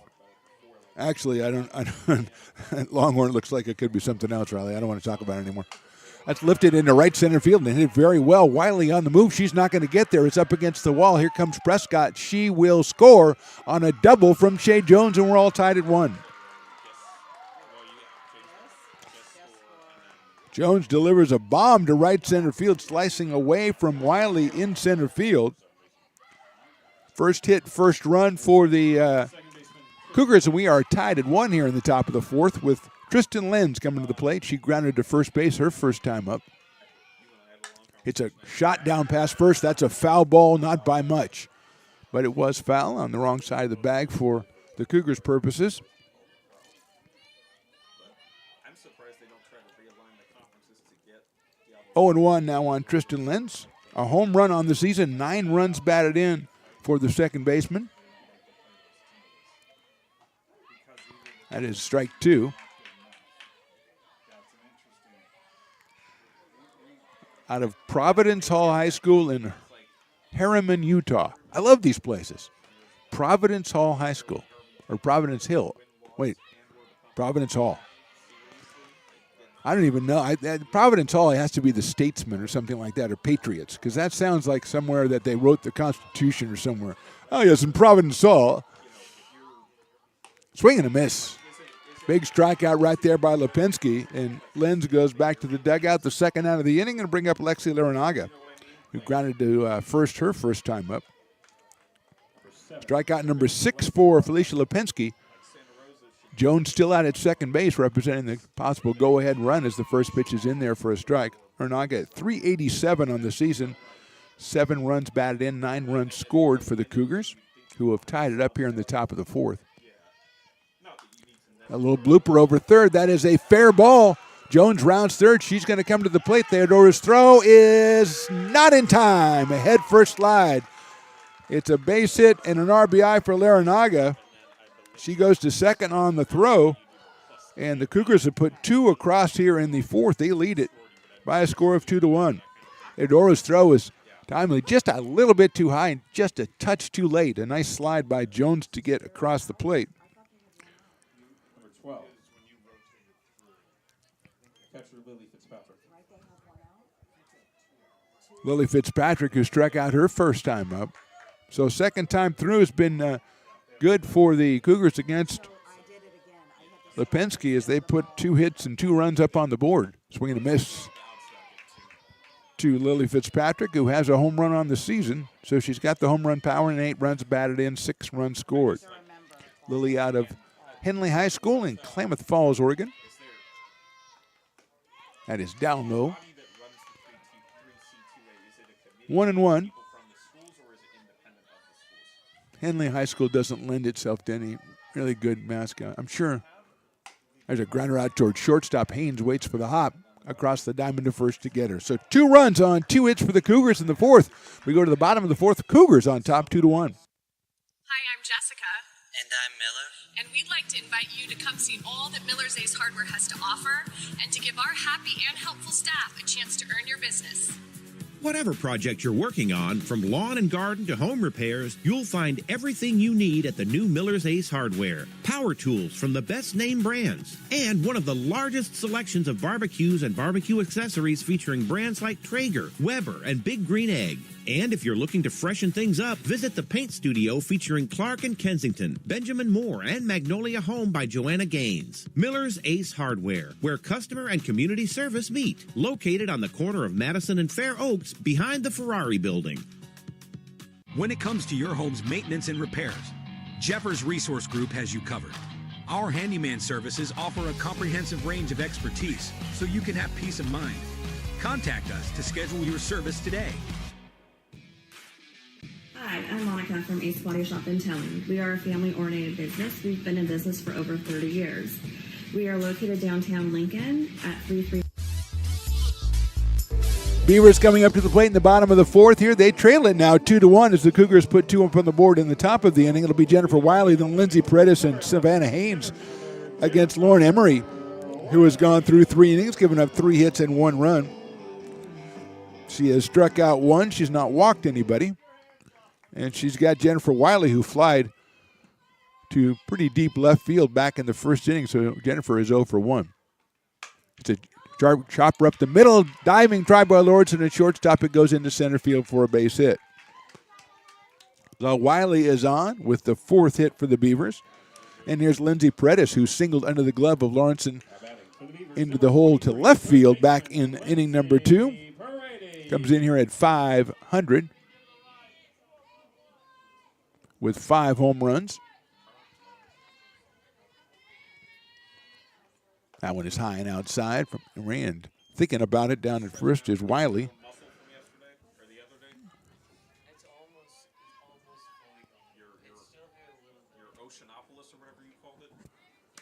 [SPEAKER 3] Actually, I don't Longhorn looks like it could be something else, Riley. I don't want to talk about it anymore. That's lifted into right center field and hit very well. Wiley on the move. She's not going to get there. It's up against the wall. Here comes Prescott. She will score on a double from Shea Jones, and we're all tied at 1. Jones delivers a bomb to right center field, slicing away from Wiley in center field. First hit, first run for the Cougars, and we are tied at 1 here in the top of the 4th with Tristan Lenz coming to the plate. She grounded to first base her first time up. It's a shot down past first. That's a foul ball, not by much. But it was foul on the wrong side of the bag for the Cougars' purposes. 0-1 now on Tristan Lenz. A home run on the season, 9 runs batted in for the second baseman. That is strike 2. Out of Providence Hall High School in Harriman, Utah. I love these places. Providence Hall High School, or Providence Hill. Wait, Providence Hall. I don't even know. Providence Hall has to be the Statesman or something like that, or Patriots, because that sounds like somewhere that they wrote the Constitution or somewhere. Oh, yes, in Providence Hall. Swing and a miss. Big strikeout right there by Lipinski, and Lenz goes back to the dugout, the second out of the inning, and bring up Lexi Larinaga, who grounded to first her first time up. Strikeout number 6 for Felicia Lipinski. Jones still out at second base, representing the possible go-ahead run as the first pitch is in there for a strike. Larinaga at 387 on the season, 7 runs batted in, 9 runs scored for the Cougars, who have tied it up here in the top of the 4th. A little blooper over third. That is a fair ball. Jones rounds third. She's going to come to the plate. Theodora's throw is not in time. A head first slide. It's a base hit and an RBI for Larinaga. She goes to second on the throw. And the Cougars have put 2 across here in the 4th. They lead it by a score of 2-1. Theodora's throw is timely, just a little bit too high and just a touch too late. A nice slide by Jones to get across the plate.
[SPEAKER 7] 12. Catcher Lily Fitzpatrick.
[SPEAKER 3] Lily Fitzpatrick, who struck out her first time up. So second time through has been good for the Cougars against Lipinski as they put 2 hits and 2 runs up on the board. Swing and a miss to Lily Fitzpatrick, who has a home run on the season. So she's got the home run power and 8 runs batted in, 6 runs scored. Lily out of Henley High School in Klamath Falls, Oregon. That is down low. 1-1. Henley High School doesn't lend itself to any really good mascot. I'm sure there's a grounder out towards shortstop. Haynes waits for the hop across the diamond to first to get her. So 2 runs on 2 hits for the Cougars in the 4th. We go to the bottom of the 4th. Cougars on top 2-1.
[SPEAKER 9] Hi, I'm Jessica.
[SPEAKER 10] And I'm Miller.
[SPEAKER 9] And we'd like to invite you to come see all that Miller's Ace Hardware has to offer and to give our happy and helpful staff a chance to earn your business.
[SPEAKER 11] Whatever project you're working on, from lawn and garden to home repairs, you'll find everything you need at the new Miller's Ace Hardware. Power tools from the best name brands, and one of the largest selections of barbecues and barbecue accessories featuring brands like Traeger, Weber, and Big Green Egg. And if you're looking to freshen things up, visit the paint studio featuring Clark and Kensington, Benjamin Moore, and Magnolia Home by Joanna Gaines. Miller's Ace Hardware, where customer and community service meet. Located on the corner of Madison and Fair Oaks, behind the Ferrari building.
[SPEAKER 5] When it comes to your home's maintenance and repairs, Jeffers Resource Group has you covered. Our handyman services offer a comprehensive range of expertise so you can have peace of mind. Contact us to schedule your service today.
[SPEAKER 4] Hi, I'm Monica from Ace Body Shop and Towing. We are a family-oriented business. We've been in business for over 30 years. We are located downtown Lincoln at 33.
[SPEAKER 3] Beavers coming up to the plate in the bottom of the 4th here. They trail it now 2-1 as the Cougars put 2 up on the board in the top of the inning. It'll be Jennifer Wiley, then Lindsey Paredes, and Savannah Haynes against Lauren Emery, who has gone through 3 innings, giving up 3 hits and 1 run. She has struck out 1. She's not walked anybody. And she's got Jennifer Wiley, who flied to pretty deep left field back in the first inning. So Jennifer is 0 for 1. It's a sharp chopper up the middle, diving try by Lordson at shortstop. It goes into center field for a base hit. So Wiley is on with the 4th hit for the Beavers. And here's Lindsey Paredes, who singled under the glove of Lawrenson into the hole to left field back in inning number 2. Comes in here at .500. With 5 home runs. That one is high and outside from Rand. Thinking about it down at first is Wiley.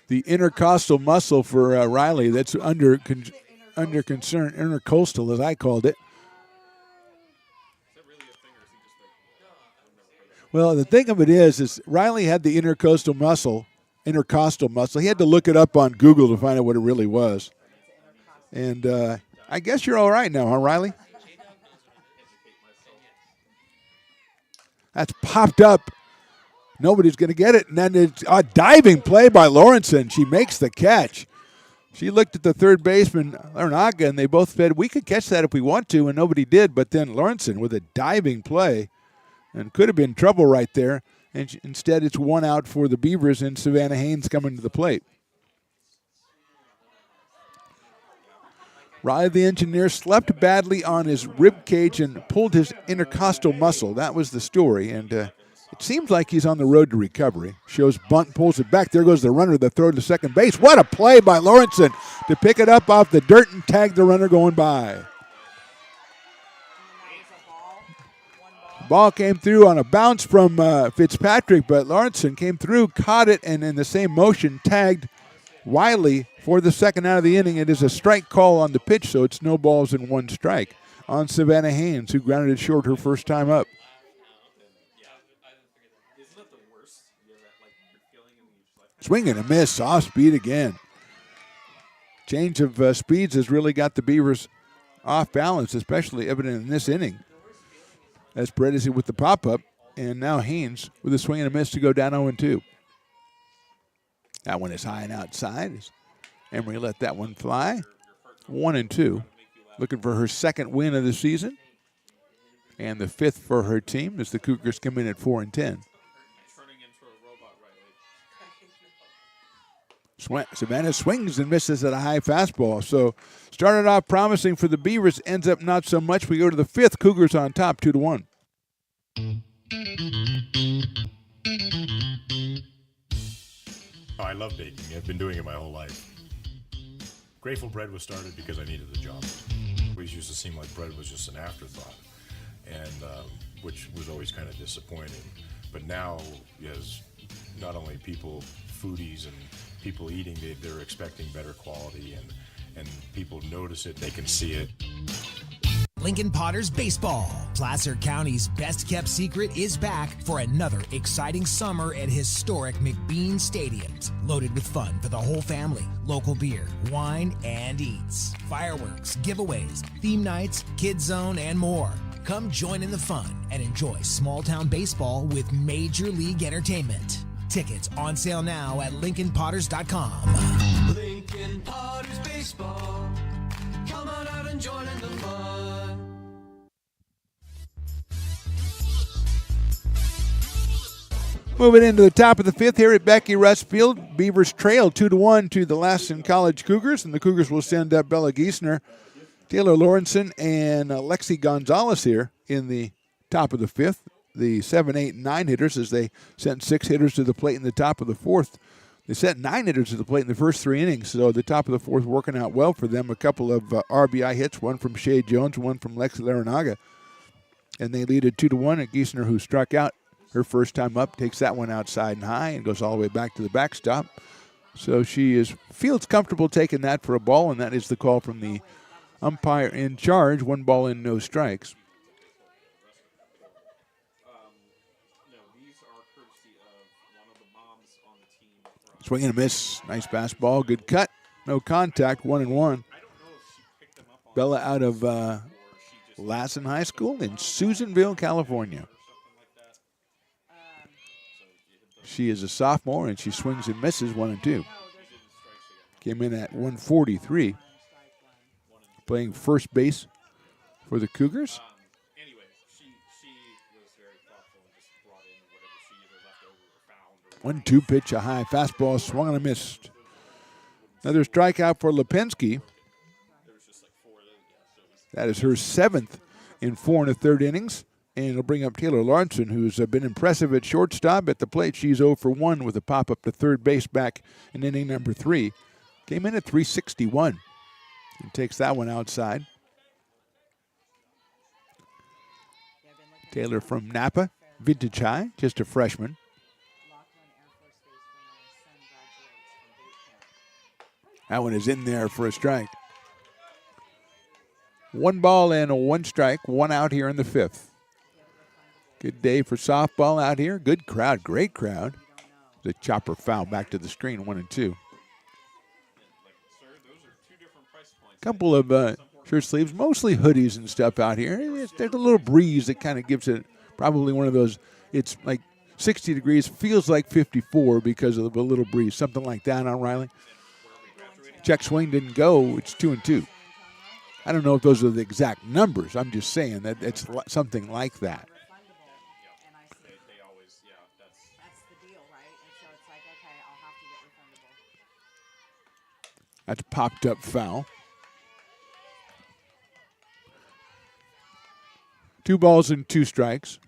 [SPEAKER 3] The intercostal muscle for Riley, that's under concern, intercostal as I called it. Well, the thing of it is Riley had the intercostal muscle. He had to look it up on Google to find out what it really was. And I guess you're all right now, huh, Riley? That's popped up. Nobody's going to get it. And then it's a diving play by Lawrenson. She makes the catch. She looked at the third baseman, Larnaga, and they both said, we could catch that if we want to, and nobody did. But then Lawrenson with a diving play, and could have been trouble right there. And instead, it's one out for the Beavers, and Savannah Haynes coming to the plate. Riley, the engineer, slept badly on his rib cage and pulled his intercostal muscle. That was the story, and it seems like he's on the road to recovery. Shows bunt, pulls it back. There goes the runner, the throw to second base. What a play by Lawrenson to pick it up off the dirt and tag the runner going by. Ball came through on a bounce from Fitzpatrick, but Lawrenson came through, caught it, and in the same motion tagged Wiley for the second out of the inning. It is a strike call on the pitch, so it's no balls and one strike on Savannah Haynes, who grounded it short her first time up. Swing and a miss, off speed again. Change of speeds has really got the Beavers off balance, especially evident in this inning. That's Bredesi with the pop-up, and now Haynes with a swing and a miss to go down 0-2. That one is high and outside. Emery let that one fly. 1-2. Looking for her second win of the season, and the fifth for her team as the Cougars come in at 4-10. Savannah swings and misses at a high fastball. So started off promising for the Beavers, ends up not so much. We go to the fifth. Cougars on top, 2-1.
[SPEAKER 6] I love baking. I've been doing it my whole life. Grateful Bread was started because I needed the job. It always used to seem like bread was just an afterthought, and which was always kind of disappointing. But now, as not only people, foodies and people eating, they're expecting better quality, and people notice it, they can see it.
[SPEAKER 13] Lincoln Potters Baseball. Placer County's best-kept secret is back for another exciting summer at historic McBean Stadiums. Loaded with fun for the whole family, local beer, wine, and eats. Fireworks, giveaways, theme nights, kids zone, and more. Come join in the fun and enjoy small-town baseball with Major League Entertainment. Tickets on sale now at LincolnPotters.com.
[SPEAKER 1] Lincoln Potters Baseball. Come on out and join in the fun.
[SPEAKER 3] Moving into the top of the fifth here at Becky Russ Field. Beavers trail 2-1 to the Lassen College Cougars, and the Cougars will send up Bella Giesner, Taylor Lawrenson, and Lexi Gonzalez here in the top of the fifth. The 7, 8, and 9 hitters, as they sent 6 hitters to the plate in the top of the fourth. They sent 9 hitters to the plate in the first 3 innings, so the top of the fourth working out well for them. A couple of RBI hits, one from Shea Jones, one from Lexi Laranaga. And they lead it 2-1 at Giesner, who struck out her first time up, takes that one outside and high and goes all the way back to the backstop. So she feels comfortable taking that for a ball, and that is the call from the umpire in charge. 1 ball in, no strikes. Swing and a miss. Nice fastball. Good cut. No contact. 1-1. Bella out of Lassen High School in Susanville, California. She is a sophomore, and she swings and misses 1-2. Came in at 143. Playing first base for the Cougars. 1-2 pitch, a high fastball, swung and a missed. Another strikeout for Lipinski. That is her 7th in 4 1/3 innings. And it'll bring up Taylor Lawrenson, who's been impressive at shortstop. At the plate, she's 0 for 1 with a pop-up to third base back in inning number 3. Came in at 361 and takes that one outside. Taylor from Napa, Vintage High, just a freshman. That one is in there for a strike. 1 ball and 1 strike, 1 out here in the 5th. Good day for softball out here. Good crowd, great crowd. The chopper foul back to the screen, 1-2. Couple of shirt sleeves, mostly hoodies and stuff out here. There's a little breeze that kind of gives it probably one of those, it's like 60 degrees, feels like 54 because of a little breeze, something like that, huh, Riley? Check swing didn't go. It's 2-2. I don't know if those are the exact numbers. I'm just saying that it's something like that.
[SPEAKER 7] They always,
[SPEAKER 12] That's the deal, right? And so it's like, okay, I'll have to get refundable.
[SPEAKER 3] That's popped up foul. 2 balls and 2 strikes.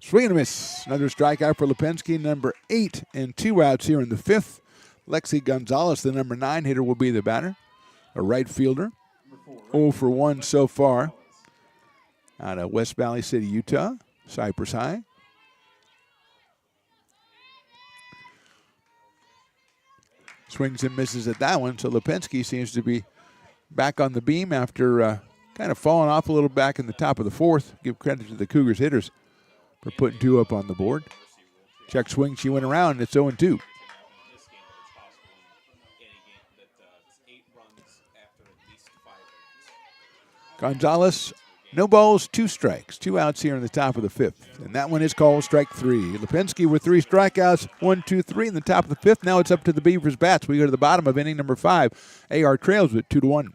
[SPEAKER 3] Swing and a miss. Another strikeout for Lipinski, number 8, and 2 outs here in the 5th. Lexi Gonzalez, the number 9 hitter, will be the batter. A right fielder. 0 for 1 so far out of West Valley City, Utah. Cypress High. Swings and misses at that one, so Lipinski seems to be back on the beam after kind of falling off a little back in the top of the 4th. Give credit to the Cougars hitters for putting 2 up on the board. Check swing, she went around, and it's 0-2. Gonzalez, no balls, 2 strikes. 2 outs here in the top of the 5th. And that one is called strike 3. Lipinski with 3 strikeouts, 1, 2, 3 in the top of the 5th. Now it's up to the Beavers bats. We go to the bottom of inning number 5. AR trails with 2-1.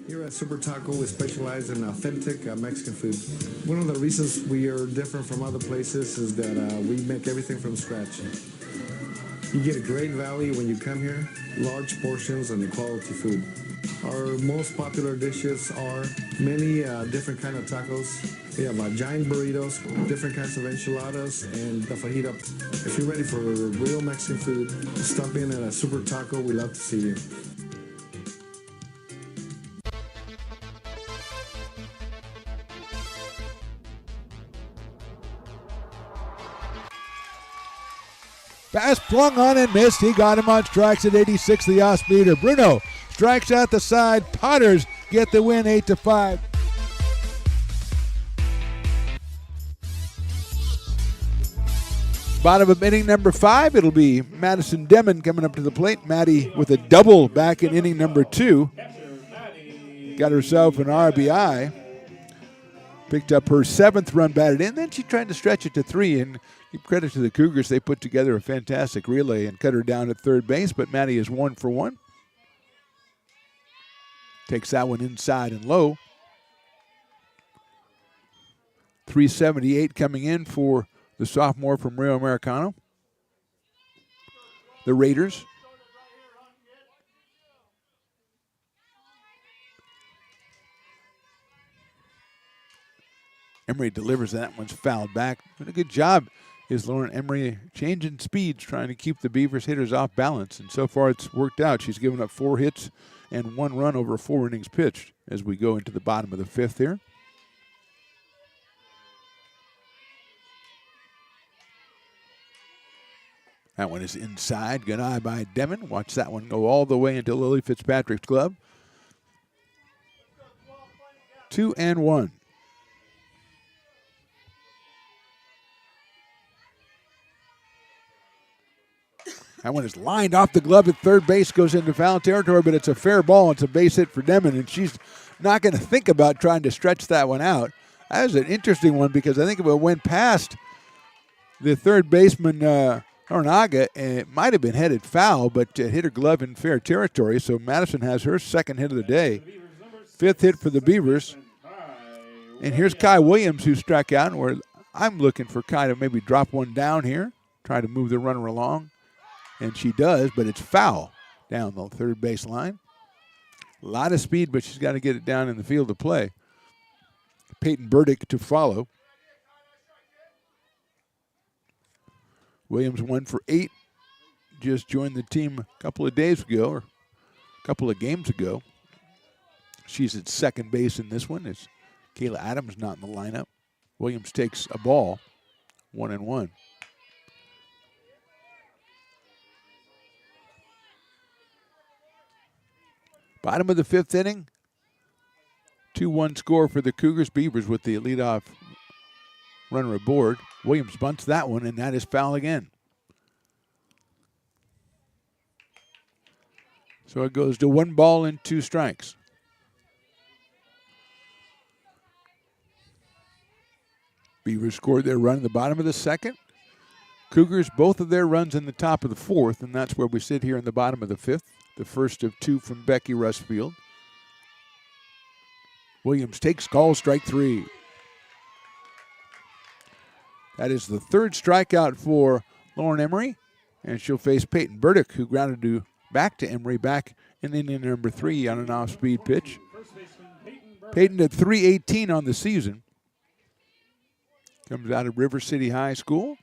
[SPEAKER 8] Here at Super Taco, we specialize in authentic Mexican food. One of the reasons we are different from other places is that we make everything from scratch. You get a great value when you come here, large portions and quality food. Our most popular dishes are many different kind of tacos. We have giant burritos, different kinds of enchiladas, and the fajita. If you're ready for real Mexican food, stop in at a Super Taco. We love to see you.
[SPEAKER 3] Pass flung on and missed. He got him on strikes at 86, the off-speeder. Bruno strikes out the side. Potters get the win 8-5. Bottom of inning number 5, it'll be Madison Demon coming up to the plate. Maddie with a double back in inning number 2. Got herself an RBI. Picked up her 7th run batted in. Then she tried to stretch it to 3, and give credit to the Cougars. They put together a fantastic relay and cut her down at third base, but Maddie is 1 for 1. Takes that one inside and low. 378 coming in for the sophomore from Rio Americano. The Raiders. Emery delivers that one's fouled back. But a good job is Lauren Emery changing speeds, trying to keep the Beavers hitters off balance. And so far it's worked out. She's given up 4 hits and 1 run over 4 innings pitched as we go into the bottom of the 5th here. That one is inside. Good eye by Demon. Watch that one go all the way into Lily Fitzpatrick's glove. 2-1. That one is lined off the glove at third base, goes into foul territory, but it's a fair ball. It's a base hit for Demon, and she's not going to think about trying to stretch that one out. That was an interesting one because I think if it went past the third baseman, Ornaga, and it might have been headed foul, but it hit her glove in fair territory, so Madison has her 2nd hit of the day. 5th hit for the Beavers. And here's Kai Williams, who struck out, where I'm looking for Kai to maybe drop one down here, try to move the runner along. And she does, but it's foul down the third base line. A lot of speed, but she's got to get it down in the field of play. Peyton Burdick to follow. Williams 1 for 8. Just joined the team a couple of days ago, or a couple of games ago. She's at second base in this one. It's Kayla Adams not in the lineup. Williams takes a ball, 1-1. Bottom of the 5th inning. 2-1 score for the Cougars. Beavers with the leadoff runner aboard. Williams bunts that one, and that is foul again. So it goes to 1 ball and 2 strikes. Beavers scored their run in the bottom of the second. Cougars, both of their runs in the top of the fourth, and that's where we sit here in the bottom of the fifth. The first of two from Becky Rustfield. Williams takes call, strike three. That is the third strikeout for Lauren Emery, and she'll face Peyton Burdick, who grounded back to Emery back in inning number 3 on an off-speed pitch. Peyton at .318 on the season. Comes out of River City High School.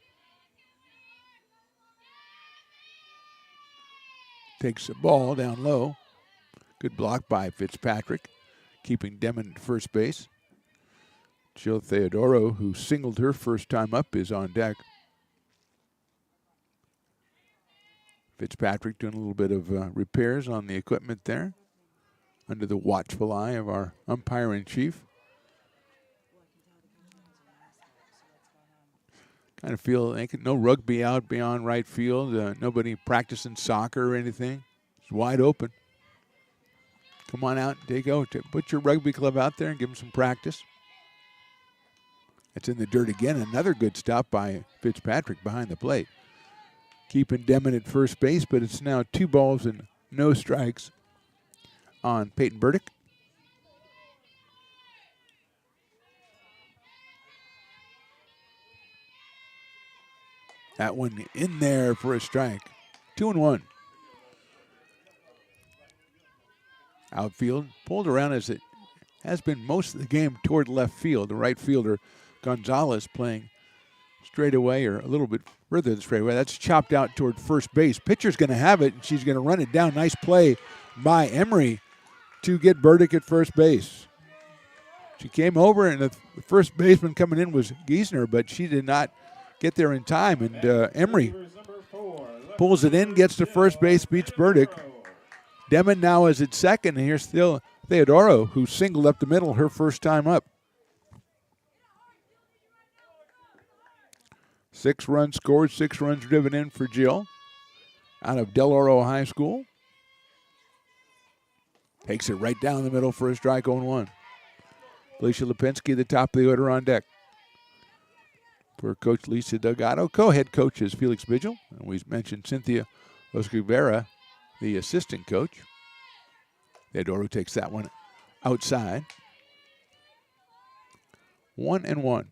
[SPEAKER 3] Takes the ball down low. Good block by Fitzpatrick, keeping Demon at first base. Jill Theodoro, who singled her first time up, is on deck. Fitzpatrick doing a little bit of repairs on the equipment there, under the watchful eye of our umpire-in-chief. Kind of feel like no rugby out beyond right field. Nobody practicing soccer or anything. It's wide open. Come on out, put your rugby club out there and give them some practice. It's in the dirt again. Another good stop by Fitzpatrick behind the plate. Keeping Demon at first base, but it's now 2 balls and no strikes on Peyton Burdick. That one in there for a strike. 2-1. Outfield pulled around as it has been most of the game toward left field. The right fielder, Gonzalez, playing straight away or a little bit further than straight away. That's chopped out toward first base. Pitcher's going to have it, and she's going to run it down. Nice play by Emery to get Burdick at first base. She came over, and the first baseman coming in was Giesner, but she did not get there in time, and Emery pulls it in, gets to first base, beats Burdick. Demon now is at second, and here's still Theodoro, who singled up the middle her first time up. 6 runs scored, 6 runs driven in for Jill out of Del Oro High School. Takes it right down the middle for a strike, 0-1. Felicia Lipinski, the top of the order, on deck. For Coach Lisa Delgado, co-head coach is Felix Vigil. And we mentioned Cynthia Oscuvera, the assistant coach. Theodoro takes that one outside. 1-1.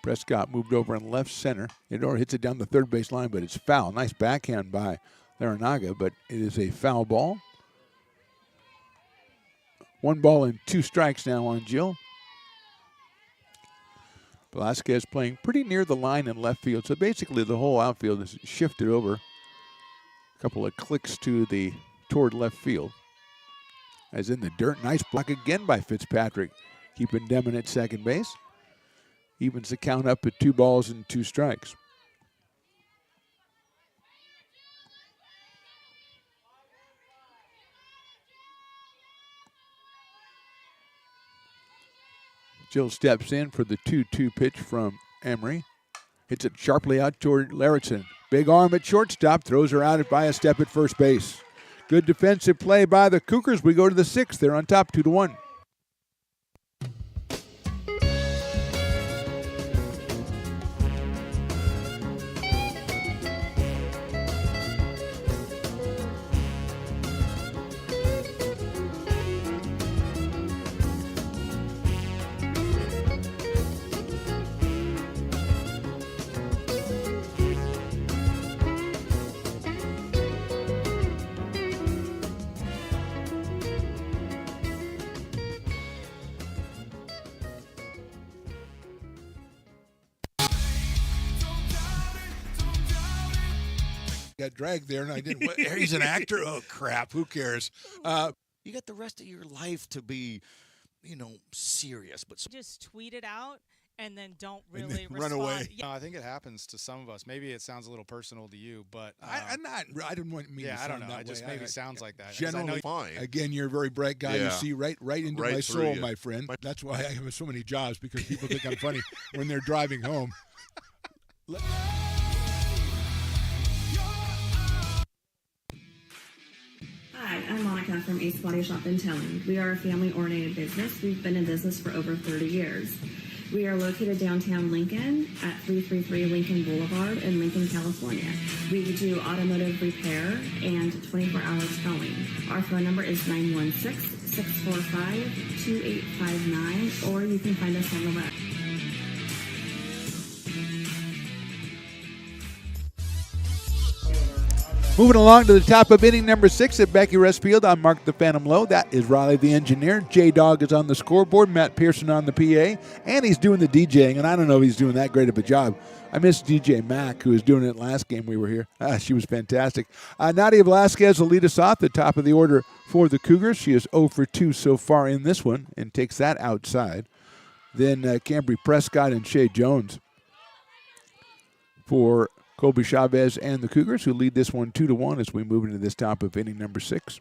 [SPEAKER 3] Prescott moved over in left center. Theodoro hits it down the third base line, but it's foul. Nice backhand by Larinaga, but it is a foul ball. 1 ball and 2 strikes now on Jill. Velasquez playing pretty near the line in left field. So basically the whole outfield is shifted over. A couple of clicks toward left field. As in the dirt, nice block again by Fitzpatrick. Keeping Demon at second base. Evens the count up at 2 balls and 2 strikes. Jill steps in for the 2-2 pitch from Emery. Hits it sharply out toward Larrickson. Big arm at shortstop, throws her out by a step at first base. Good defensive play by the Cougars. We go to the 6th. They're on top 2-1. Got dragged there, and I didn't. He's an actor. Oh crap! Who cares?
[SPEAKER 14] You got the rest of your life to be, serious. But
[SPEAKER 15] just tweet it out and then don't really
[SPEAKER 3] run away.
[SPEAKER 15] Yeah.
[SPEAKER 16] I think it happens to some of us. Maybe it sounds a little personal to you, but
[SPEAKER 3] I didn't want me.
[SPEAKER 16] Yeah,
[SPEAKER 3] to
[SPEAKER 16] I don't
[SPEAKER 3] sound
[SPEAKER 16] know.
[SPEAKER 3] that
[SPEAKER 16] It just
[SPEAKER 3] way.
[SPEAKER 16] maybe sounds like that.
[SPEAKER 2] Generally fine.
[SPEAKER 3] Again, you're a very bright guy.
[SPEAKER 2] Yeah.
[SPEAKER 3] You see right into
[SPEAKER 2] Right
[SPEAKER 3] my
[SPEAKER 2] through
[SPEAKER 3] soul,
[SPEAKER 2] you.
[SPEAKER 3] my friend. That's why I have so many jobs, because people think I'm funny when they're driving home.
[SPEAKER 4] Hi, I'm Monica from Ace Body Shop and Towing. We are a family-oriented business. We've been in business for over 30 years. We are located downtown Lincoln at 333 Lincoln Boulevard in Lincoln, California. We do automotive repair and 24-hour towing. Our phone number is 916-645-2859, or you can find us on the web.
[SPEAKER 3] Moving along to the top of inning number 6 at Becky Rest Field, I'm Mark the Phantom Low. That is Riley the engineer. J-Dog is on the scoreboard. Matt Pearson on the PA. And he's doing the DJing, and I don't know if he's doing that great of a job. I miss DJ Mack, who was doing it last game we were here. She was fantastic. Nadia Velasquez will lead us off the top of the order for the Cougars. She is 0 for 2 so far in this one and takes that outside. Then Cambry Prescott and Shea Jones for Colby Chavez and the Cougars, who lead this one 2-1 as we move into this top of inning number 6.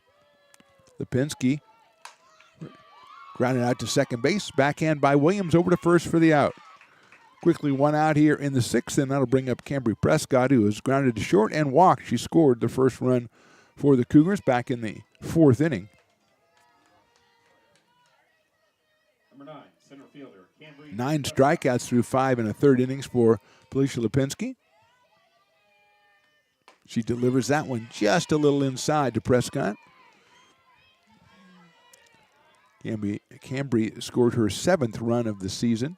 [SPEAKER 3] Lipinski grounded out to second base. Backhand by Williams over to first for the out. Quickly one out here in the 6th, and that'll bring up Cambry Prescott, who is grounded to short and walked. She scored the first run for the Cougars back in the 4th inning.
[SPEAKER 7] Number 9, center fielder, Cambry.
[SPEAKER 3] 9 strikeouts through 5 1/3 innings for Felicia Lipinski. She delivers that one just a little inside to Prescott. Cambry scored her 7th run of the season.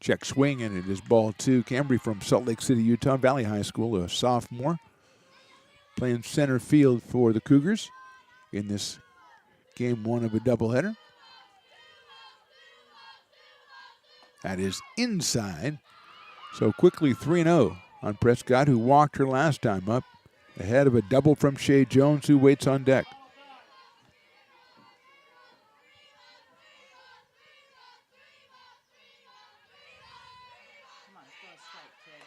[SPEAKER 3] Check swing, and it is ball 2. Cambry from Salt Lake City, Utah Valley High School, a sophomore, playing center field for the Cougars in this game 1 of a doubleheader. That is inside. So quickly 3-0 on Prescott, who walked her last time up, ahead of a double from Shea Jones, who waits on deck.
[SPEAKER 12] Come on, throw a strike, kid.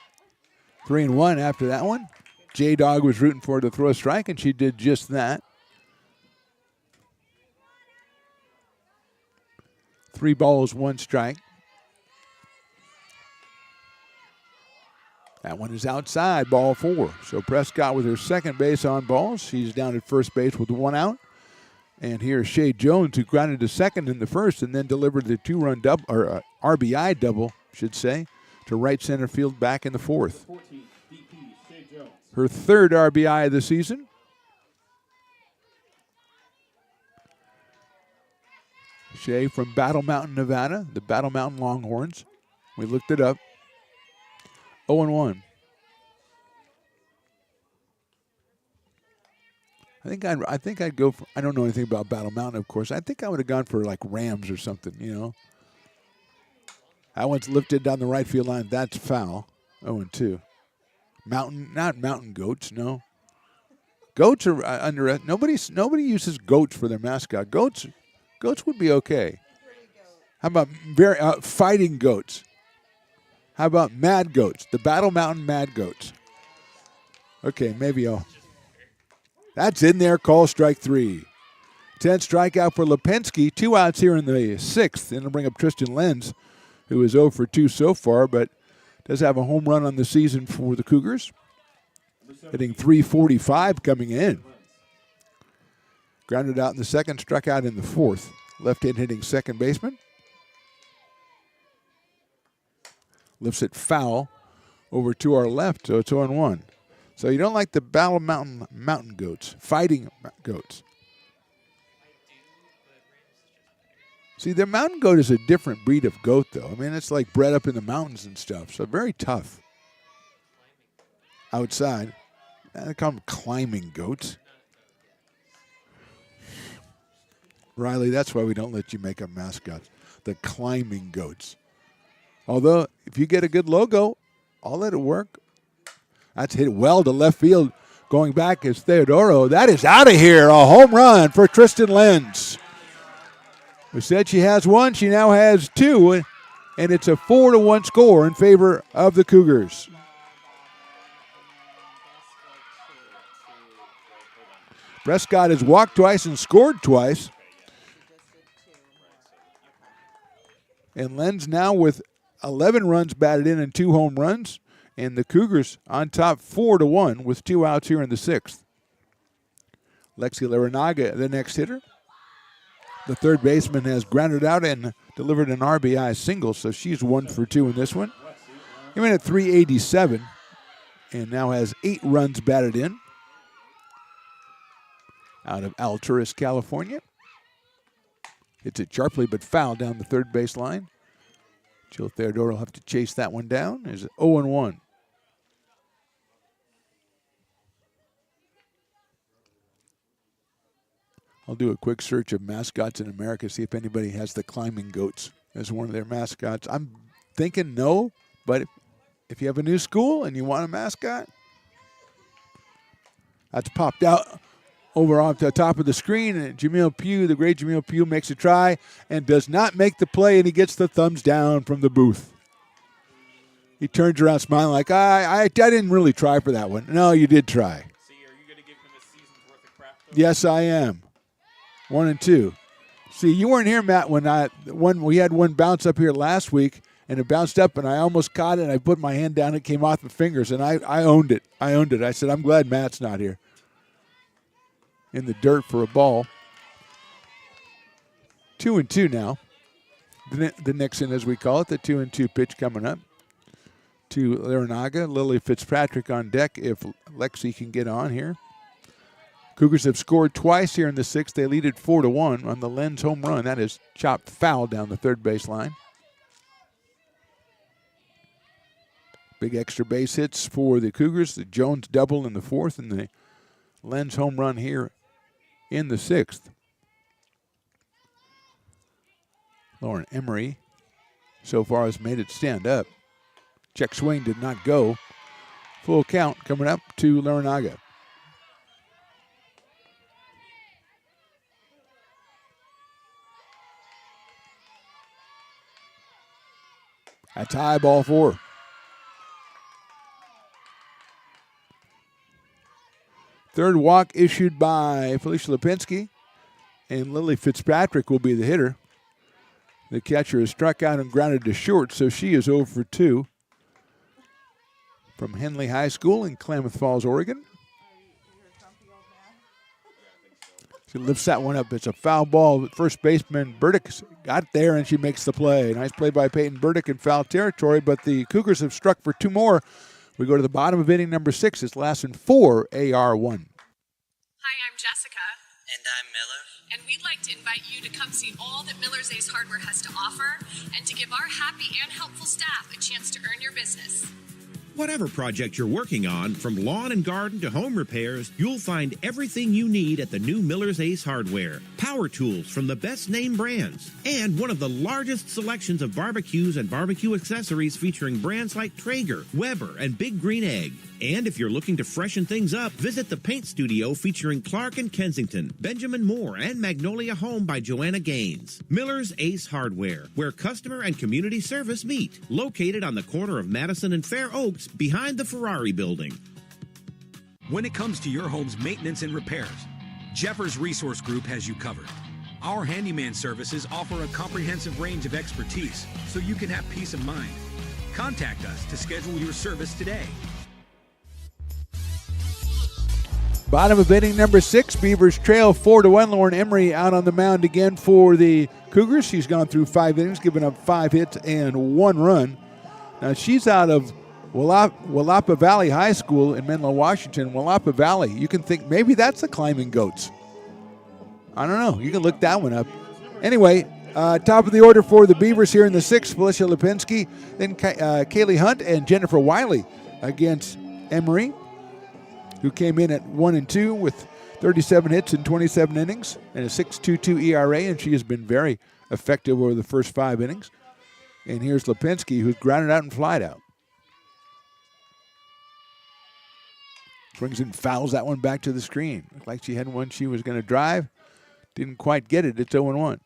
[SPEAKER 3] 3-1 after that one. J-Dog was rooting for her to throw a strike, and she did just that. 3 balls, 1 strike. That one is outside, ball 4. So Prescott with her second base on balls. She's down at first base with 1 out. And here's Shea Jones, who grounded to second in the first and then delivered the 2-run double, or RBI double, should say, to right center field back in the 4th.
[SPEAKER 7] 14, DP, Shea Jones.
[SPEAKER 3] Her 3rd RBI of the season. Shea from Battle Mountain, Nevada, the Battle Mountain Longhorns. We looked it up. 0-1. I think I'd go for, I don't know anything about Battle Mountain, of course. I think I would have gone for like Rams or something, you know. That one's lifted down the right field line. That's foul. 0-2. Mountain, not mountain goats, no. Goats are under, nobody uses goats for their mascot. Goats would be okay. How about fighting goats? How about Mad Goats? The Battle Mountain Mad Goats. Okay, maybe I'll. That's in there. Call strike 3. 10th strikeout for Lipinski. 2 outs here in the 6th. And it'll bring up Tristan Lenz, who is 0 for 2 so far, but does have a home run on the season for the Cougars. Hitting .345 coming in. Grounded out in the 2nd, struck out in the 4th. Left-hand hitting second baseman. Lifts it foul over to our left, so it's 0-1. So you don't like the Battle Mountain Goats, fighting goats. See, the mountain goat is a different breed of goat, though. I mean, it's like bred up in the mountains and stuff, so very tough. Outside, they call them climbing goats. Riley, that's why we don't let you make up mascots. The climbing goats. Although, if you get a good logo, I'll let it work. That's hit well to left field. Going back is Theodoro. That is out of here. A home run for Tristan Lenz. We said she has 1. She now has 2. And it's a 4-1 score in favor of the Cougars. Prescott has walked twice and scored twice. And Lenz now with 11 runs batted in and 2 home runs. And the Cougars on top 4-1 with 2 outs here in the 6th. Lexi Larinaga, the next hitter. The third baseman has grounded out and delivered an RBI single, so she's 1 for 2 in this one. Came in at 387 and now has 8 runs batted in. Out of Alturas, California. Hits it sharply but foul down the third base line. Jill Theodore will have to chase that one down. There's 0-1. I'll do a quick search of mascots in America, see if anybody has the climbing goats as one of their mascots. I'm thinking no, but if you have a new school and you want a mascot, that's popped out over off the top of the screen. And Jamil Pugh, the great Jamil Pugh, makes a try and does not make the play, and he gets the thumbs down from the booth. He turns around smiling like, I didn't really try for that one. No, you did try.
[SPEAKER 7] See, are you going to give him a season's worth of crap?
[SPEAKER 3] Yes, I am. 1 and 2. See, you weren't here, Matt, when we had one bounce up here last week, and it bounced up, and I almost caught it, and I put my hand down, it came off my fingers, and I owned it. I said, I'm glad Matt's not here. In the dirt for a ball. 2 and 2 now. The Nixon, as we call it, the 2 and 2 pitch coming up to Larinaga. Lily Fitzpatrick on deck if Lexi can get on here. Cougars have scored twice here in the 6th. They lead it 4-1 on the Lenz home run. That is chopped foul down the third base line. Big extra base hits for the Cougars. The Jones double in the 4th and the Lenz home run here in the 6th. Lauren Emery so far has made it stand up. Check swing did not go. Full count coming up to Larinaga. That's high, ball 4. Third walk issued by Felicia Lipinski, and Lily Fitzpatrick will be the hitter. The catcher is struck out and grounded to short, so she is 0 for 2 from Henley High School in Klamath Falls, Oregon. She lifts that one up. It's a foul ball. First baseman Burdick got there, and she makes the play. Nice play by Peyton Burdick in foul territory, but the Cougars have struck for 2 more. We go to the bottom of inning number 6. It's Lassen 4, AR 1.
[SPEAKER 9] Hi, I'm Jessica.
[SPEAKER 10] And I'm Miller.
[SPEAKER 9] And we'd like to invite you to come see all that Miller's Ace Hardware has to offer and to give our happy and helpful staff a chance to earn your business.
[SPEAKER 11] Whatever project you're working on, from lawn and garden to home repairs, you'll find everything you need at the new Miller's Ace Hardware. Power tools from the best name brands, and one of the largest selections of barbecues and barbecue accessories featuring brands like Traeger, Weber, and Big Green Egg. And if you're looking to freshen things up, visit the paint studio featuring Clark and Kensington, Benjamin Moore, and Magnolia Home by Joanna Gaines. Miller's Ace Hardware, where customer and community service meet. Located on the corner of Madison and Fair Oaks, behind the Ferrari building.
[SPEAKER 5] When it comes to your home's maintenance and repairs, Jeffers Resource Group has you covered. Our handyman services offer a comprehensive range of expertise, so you can have peace of mind. Contact us to schedule your service today.
[SPEAKER 3] Bottom of inning number 6, Beavers trail 4-1. Lauren Emery out on the mound again for the Cougars. She's gone through 5 innings, giving up 5 hits and 1 run. Now she's out of Willapa Valley High School in Menlo, Washington. Willapa Valley, you can think maybe that's the Climbing Goats. I don't know. You can look that one up. Anyway, top of the order for the Beavers here in the 6th, Felicia Lipinski, then Kaylee Hunt and Jennifer Wiley against Emery, who came in at 1 and 2 with 37 hits in 27 innings and a 6.22 ERA, and she has been very effective over the first 5 innings. And here's Lipinski, who's grounded out and flied out. Brings and fouls that one back to the screen. Looked like she had one she was going to drive. Didn't quite get it. It's 0-1.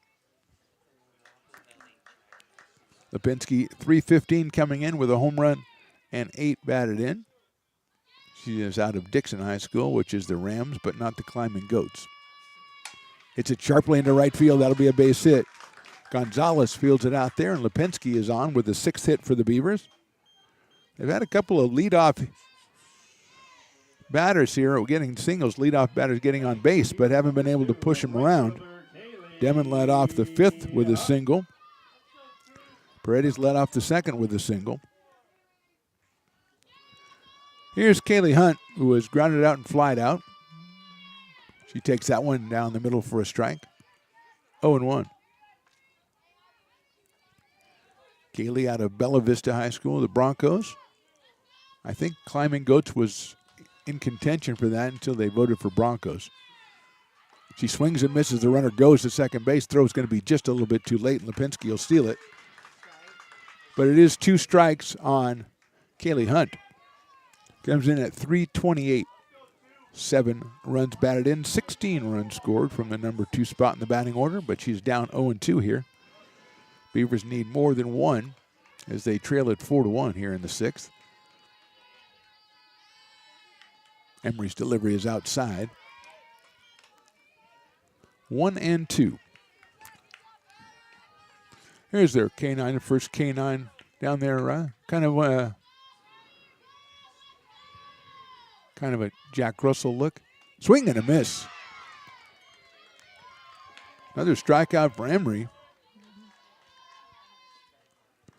[SPEAKER 3] Lipinski, 315 coming in with a home run and 8 batted in. She is out of Dixon High School, which is the Rams, but not the Climbing Goats. It's a sharply into right field. That'll be a base hit. Gonzalez fields it out there, and Lipinski is on with the 6th hit for the Beavers. They've had a couple of leadoff batters here, getting singles, leadoff batters getting on base, but haven't been able to push them around. Demon led off the fifth with a single. Paredes led off the second with a single. Here's Kaylee Hunt, who was grounded out and flied out. She takes that one down the middle for a strike. 0-1. Kaylee out of Bella Vista High School, the Broncos. I think Climbing Goats was in contention for that until they voted for Broncos. She swings and misses. The runner goes to second base. Throw's going to be just a little bit too late, and Lipinski will steal it. But it is 2 strikes on Kaylee Hunt. Comes in at 328. 7 runs batted in, 16 runs scored from the number 2 spot in the batting order, but she's down 0-2 here. Beavers need more than 1 as they trail at 4-1 here in the 6th. Emery's delivery is outside. 1-2. Here's their K9, the first K9 down there, kind of a Jack Russell look. Swing and a miss. Another strikeout for Emery.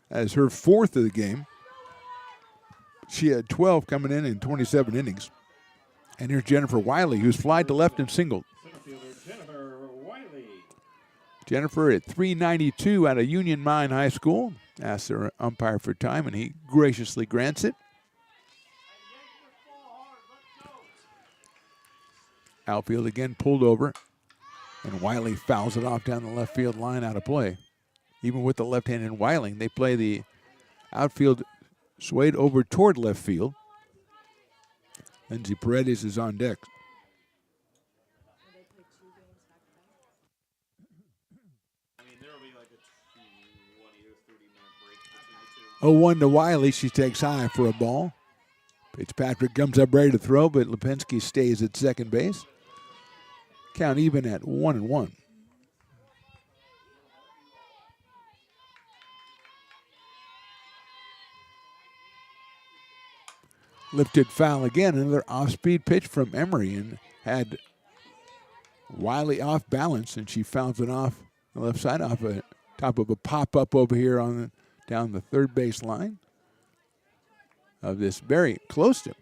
[SPEAKER 3] As her 4th of the game. She had 12 coming in 27 innings. And here's Jennifer Wiley, who's flied to left and singled. Jennifer at 392 out of Union Mine High School. Asks their umpire for time, and he graciously grants it. Outfield again pulled over, and Wiley fouls it off down the left field line out of play. Even with the left-handed Wiling, they play the outfield swayed over toward left field. Lindsay Paredes is on deck.
[SPEAKER 7] I mean, there will be like a 20 or 30-minute break between the
[SPEAKER 3] 0-1
[SPEAKER 7] two.
[SPEAKER 3] to Wiley. She takes high for a ball. Fitzpatrick comes up ready to throw, but Lipinski stays at second base. Count even at 1-1. Lifted foul again, another off-speed pitch from Emery, and had Wiley off balance, and she fouls it off the left side off a top of a pop-up over here on down the third base line of this very close to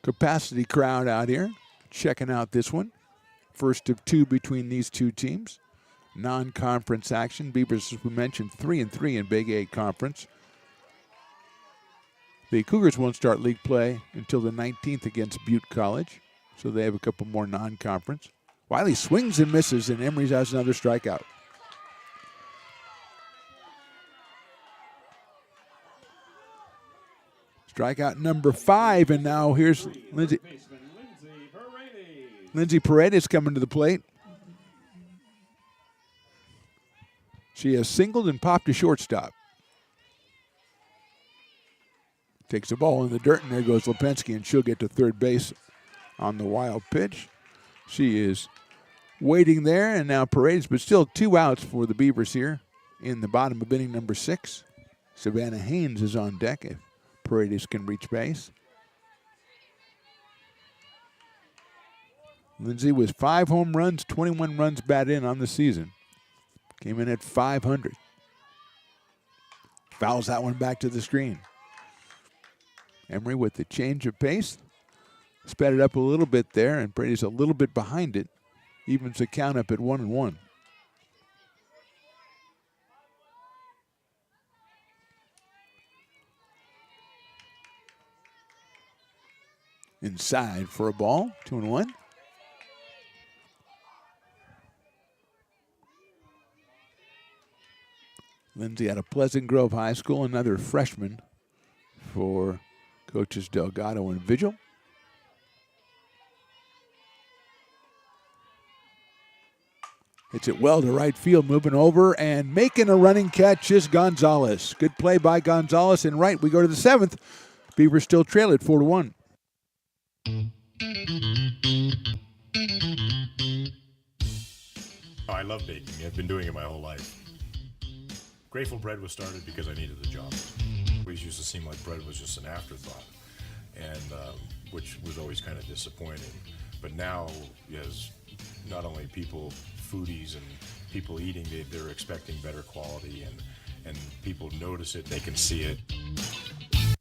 [SPEAKER 3] capacity crowd out here checking out this one. First of 2 between these two teams. Non-conference action. Beavers, as we mentioned, 3-3 in Big 8 Conference. The Cougars won't start league play until the 19th against Butte College, so they have a couple more non-conference. Wiley swings and misses, and Emery has another strikeout. Strikeout number 5, and now here's Lindsay. Lindsay Paredes coming to the plate. She has singled and popped a shortstop. Takes the ball in the dirt, and there goes Lipinski, and she'll get to third base on the wild pitch. She is waiting there, and now Paredes, but still 2 outs for the Beavers here in the bottom of inning number 6. Savannah Haynes is on deck if Paredes can reach base. Lindsay with 5 home runs, 21 runs batted in on the season. Came in at 500. Fouls that one back to the screen. Emery with the change of pace. Sped it up a little bit there, and Brady's a little bit behind it. Evens the count up at 1-1. Inside for a ball, 2-1. Lindsay out of Pleasant Grove High School, another freshman for coaches Delgado and Vigil. Hits it well to right field, moving over and making a running catch is Gonzalez. Good play by Gonzalez, and right, we go to the 7th. Beavers still trail at 4-1.
[SPEAKER 6] I love baking. I've been doing it my whole life. Grateful Bread was started because I needed the job. We always used to seem like bread was just an afterthought, and which was always kind of disappointing. But now, as not only people, foodies and people eating, they're expecting better quality, and people notice it, they can see it.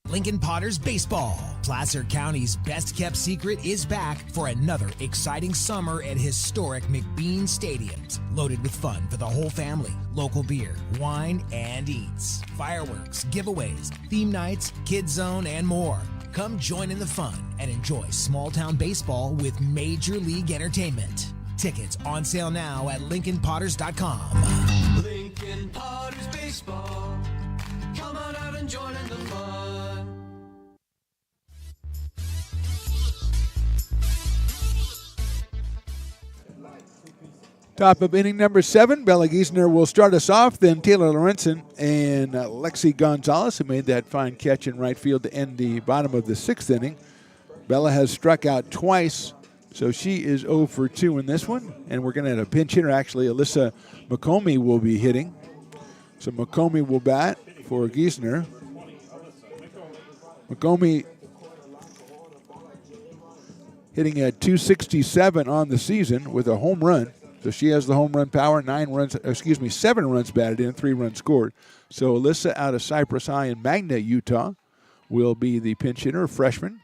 [SPEAKER 13] Lincoln Potters Baseball. Placer County's best-kept secret is back for another exciting summer at historic McBean Stadiums. Loaded with fun for the whole family, local beer, wine, and eats. Fireworks, giveaways, theme nights, kids zone, and more. Come join in the fun and enjoy small-town baseball with Major League Entertainment. Tickets on sale now at LincolnPotters.com.
[SPEAKER 1] Lincoln Potters Baseball. Come on out and join in the fun.
[SPEAKER 3] Top of inning number 7, Bella Giesner will start us off, then Taylor Lorenzen and Lexi Gonzalez, who made that fine catch in right field to end the bottom of the 6th inning. Bella has struck out twice, so she is 0 for 2 in this one, and we're going to have a pinch hitter. Actually, Alyssa McComey will be hitting. So McComey will bat for Giesner. McComey hitting at 267 on the season with a home run. So she has the home run power, 7 runs batted in, 3 runs scored. So Alyssa out of Cypress High in Magna, Utah, will be the pinch hitter, a freshman.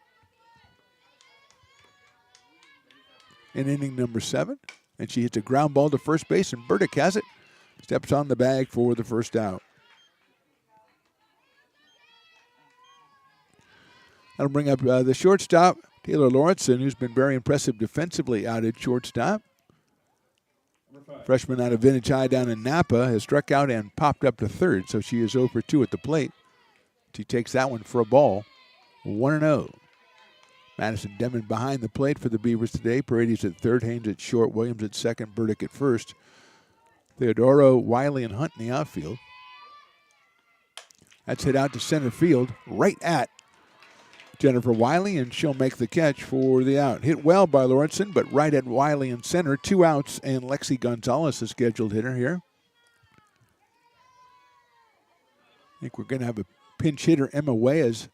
[SPEAKER 3] In inning number 7. And she hits a ground ball to first base, and Burdick has it. Steps on the bag for the first out. That'll bring up the shortstop, Taylor Lawrenson, who's been very impressive defensively out at shortstop. Freshman out of Vintage High down in Napa has struck out and popped up to third, so she is 0 for 2 at the plate. She takes that one for a ball, 1-0. Madison Demon behind the plate for the Beavers today. Paredes at third, Haynes at short, Williams at second, Burdick at first. Theodoro, Wiley, and Hunt in the outfield. That's hit out to center field, right at Jennifer Wiley, and she'll make the catch for the out. Hit well by Lawrenson, but right at Wiley in center. 2 outs, and Lexi Gonzalez, the scheduled hitter here. I think we're going to have a pinch hitter, Emma Weas,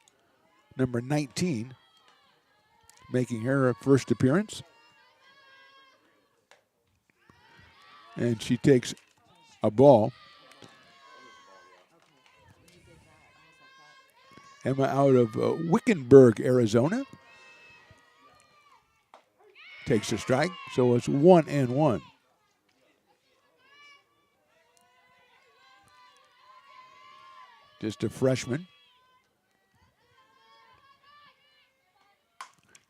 [SPEAKER 3] number 19, making her first appearance. And she takes a ball. Emma out of Wickenburg, Arizona. Takes a strike, so it's 1-1. Just a freshman.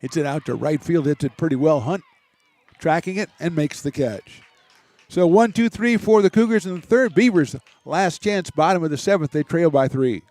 [SPEAKER 3] Hits it out to right field, hits it pretty well. Hunt tracking it and makes the catch. So 1-2-3 for the Cougars in the third. Beavers, last chance, bottom of the 7th. They trail by 3.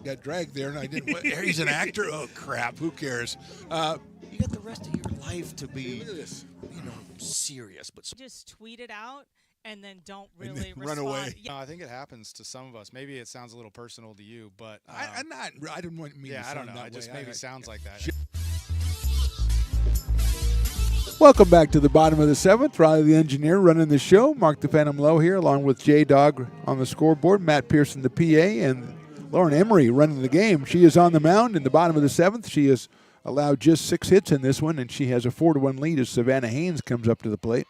[SPEAKER 3] Got dragged there, and I didn't. He's an actor. Oh crap! Who cares?
[SPEAKER 14] You got the rest of your life to be, serious. But
[SPEAKER 15] just tweet it out and then don't
[SPEAKER 3] And
[SPEAKER 15] really
[SPEAKER 3] then run away.
[SPEAKER 15] Yeah.
[SPEAKER 16] No, I think it happens to some of us. Maybe it sounds a little personal to you, but
[SPEAKER 3] I'm not. I didn't want me.
[SPEAKER 16] Yeah,
[SPEAKER 3] to
[SPEAKER 16] I don't
[SPEAKER 3] sound
[SPEAKER 16] know.
[SPEAKER 3] that
[SPEAKER 16] It just
[SPEAKER 3] way.
[SPEAKER 16] maybe sounds like that.
[SPEAKER 3] Welcome back to the bottom of the 7th. Riley the engineer running the show. Mark the Phantom Low here, along with J-Dog on the scoreboard. Matt Pearson, the PA, and Lauren Emery running the game. She is on the mound in the bottom of the 7th. She has allowed just 6 hits in this one, and she has a 4-1 lead as Savannah Haynes comes up to the plate.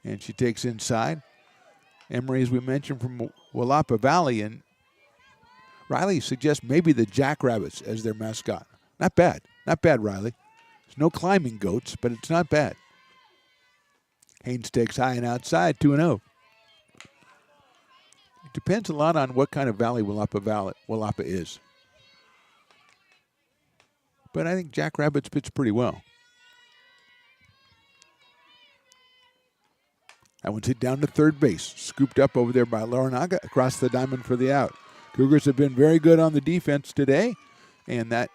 [SPEAKER 3] And she takes inside. Emery, as we mentioned, from Willapa Valley, and Riley suggests maybe the Jackrabbits as their mascot. Not bad. Not bad, Riley. There's no climbing goats, but it's not bad. Haynes takes high and outside, 2-0. It depends a lot on what kind of valley Willapa is. But I think Jackrabbits fits pretty well. That one's hit down to third base. Scooped up over there by Larinaga across the diamond for the out. Cougars have been very good on the defense today, and that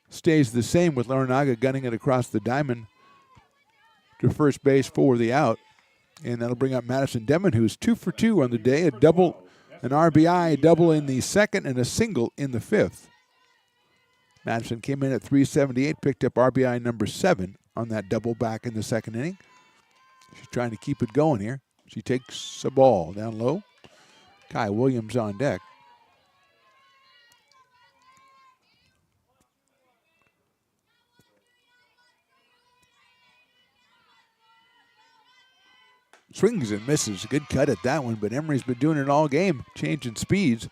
[SPEAKER 3] stays the same with Larinaga gunning it across the diamond to first base for the out. And that'll bring up Madison Demon, who's 2 for 2 on the day, a double, an RBI, a double in the second, and a single in the fifth. Madison came in at 378, picked up RBI number 7 on that double back in the second inning. She's trying to keep it going here. She takes a ball down low. Kai Williams on deck. Swings and misses. Good cut at that one, but Emery's been doing it all game, changing speeds.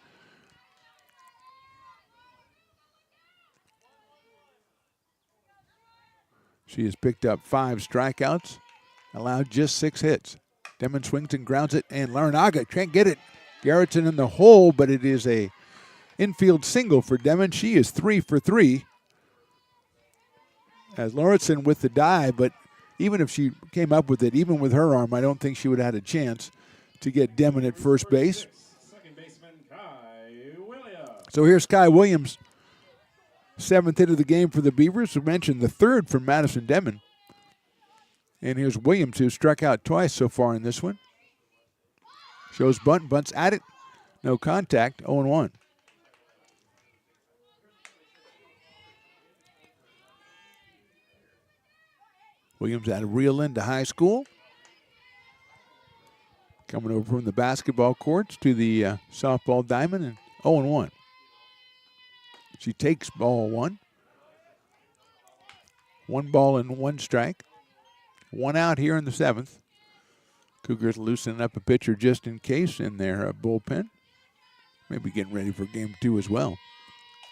[SPEAKER 3] She has picked up 5 strikeouts, allowed just 6 hits. Demon swings and grounds it, and Larinaga can't get it. Garrettson in the hole, but it is a infield single for Demon. She is 3 for 3. As Lauritsen with the dive, but even if she came up with it, even with her arm, I don't think she would have had a chance to get Demon at first base. So here's Kai Williams, 7th hit of the game for the Beavers. We mentioned the 3rd for Madison Demon. And here's Williams, who struck out twice so far in this one. Shows bunt, bunts at it. No contact, 0-1. Williams out of Rio Linda High School. Coming over from the basketball courts to the softball diamond, and 0-1. She takes ball 1. 1 ball and 1 strike. 1 out here in the 7th. Cougars loosening up a pitcher just in case in their bullpen. Maybe getting ready for game 2 as well.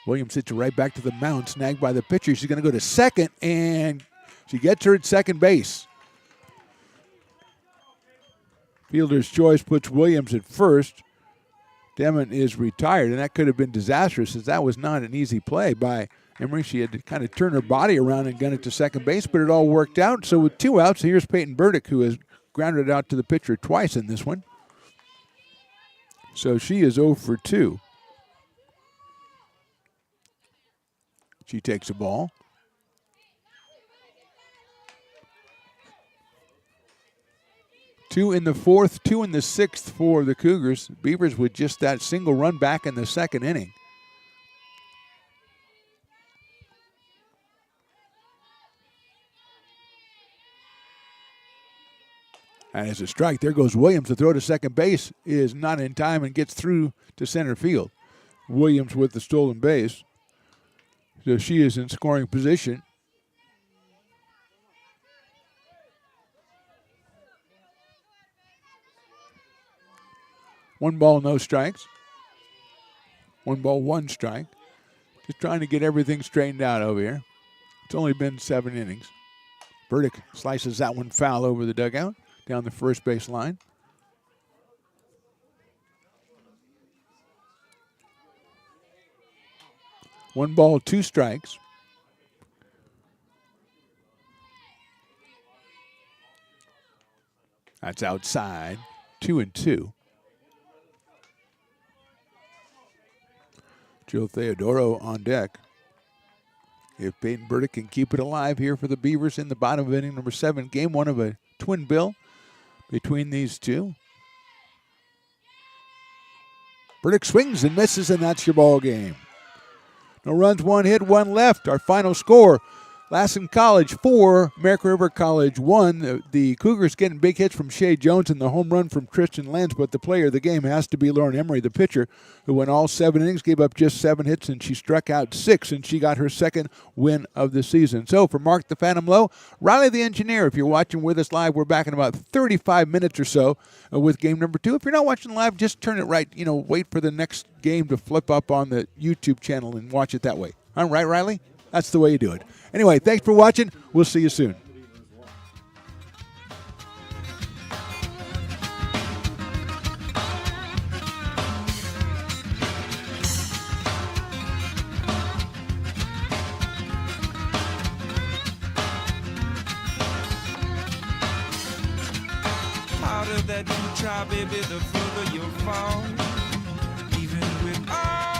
[SPEAKER 3] Williams hits it right back to the mound, snagged by the pitcher. She's going to go to second, and she gets her at second base. Fielder's choice puts Williams at first. Demon is retired, and that could have been disastrous, as that was not an easy play by Emery. She had to kind of turn her body around and gun it to second base, but it all worked out. So with 2 outs, here's Peyton Burdick, who has grounded out to the pitcher twice in this one. So she is 0 for 2. She takes a ball. Two in the 4th, 2 in the 6th for the Cougars. Beavers with just that single run back in the second inning. And as a strike, there goes Williams. The throw to second base is not in time and gets through to center field. Williams with the stolen base. So she is in scoring position. One ball, no strikes. 1 ball, 1 strike. Just trying to get everything straightened out over here. It's only been 7 innings. Burdick slices that one foul over the dugout, down the first base line. One ball, 2 strikes. That's outside, 2-2. Joe Theodoro on deck. If Peyton Burdick can keep it alive here for the Beavers in the bottom of inning number 7, game 1 of a twin bill between these two. Burdick swings and misses, and that's your ball game. No runs, 1 hit, 1 left. Our final score, Lassen College 4, American River College 1. The Cougars getting big hits from Shea Jones and the home run from Tristan Lenz, but the player of the game has to be Lauren Emery, the pitcher, who went all 7 innings, gave up just 7 hits, and she struck out 6, and she got her 2nd win of the season. So for Mark the Phantom Low, Riley the Engineer, if you're watching with us live, we're back in about 35 minutes or so with game number 2. If you're not watching live, just turn it right, wait for the next game to flip up on the YouTube channel and watch it that way. All right, Riley? That's the way you do it. Anyway, thanks for watching. We'll see you soon.
[SPEAKER 1] harder that you try, baby, the further you'll fall. Even with all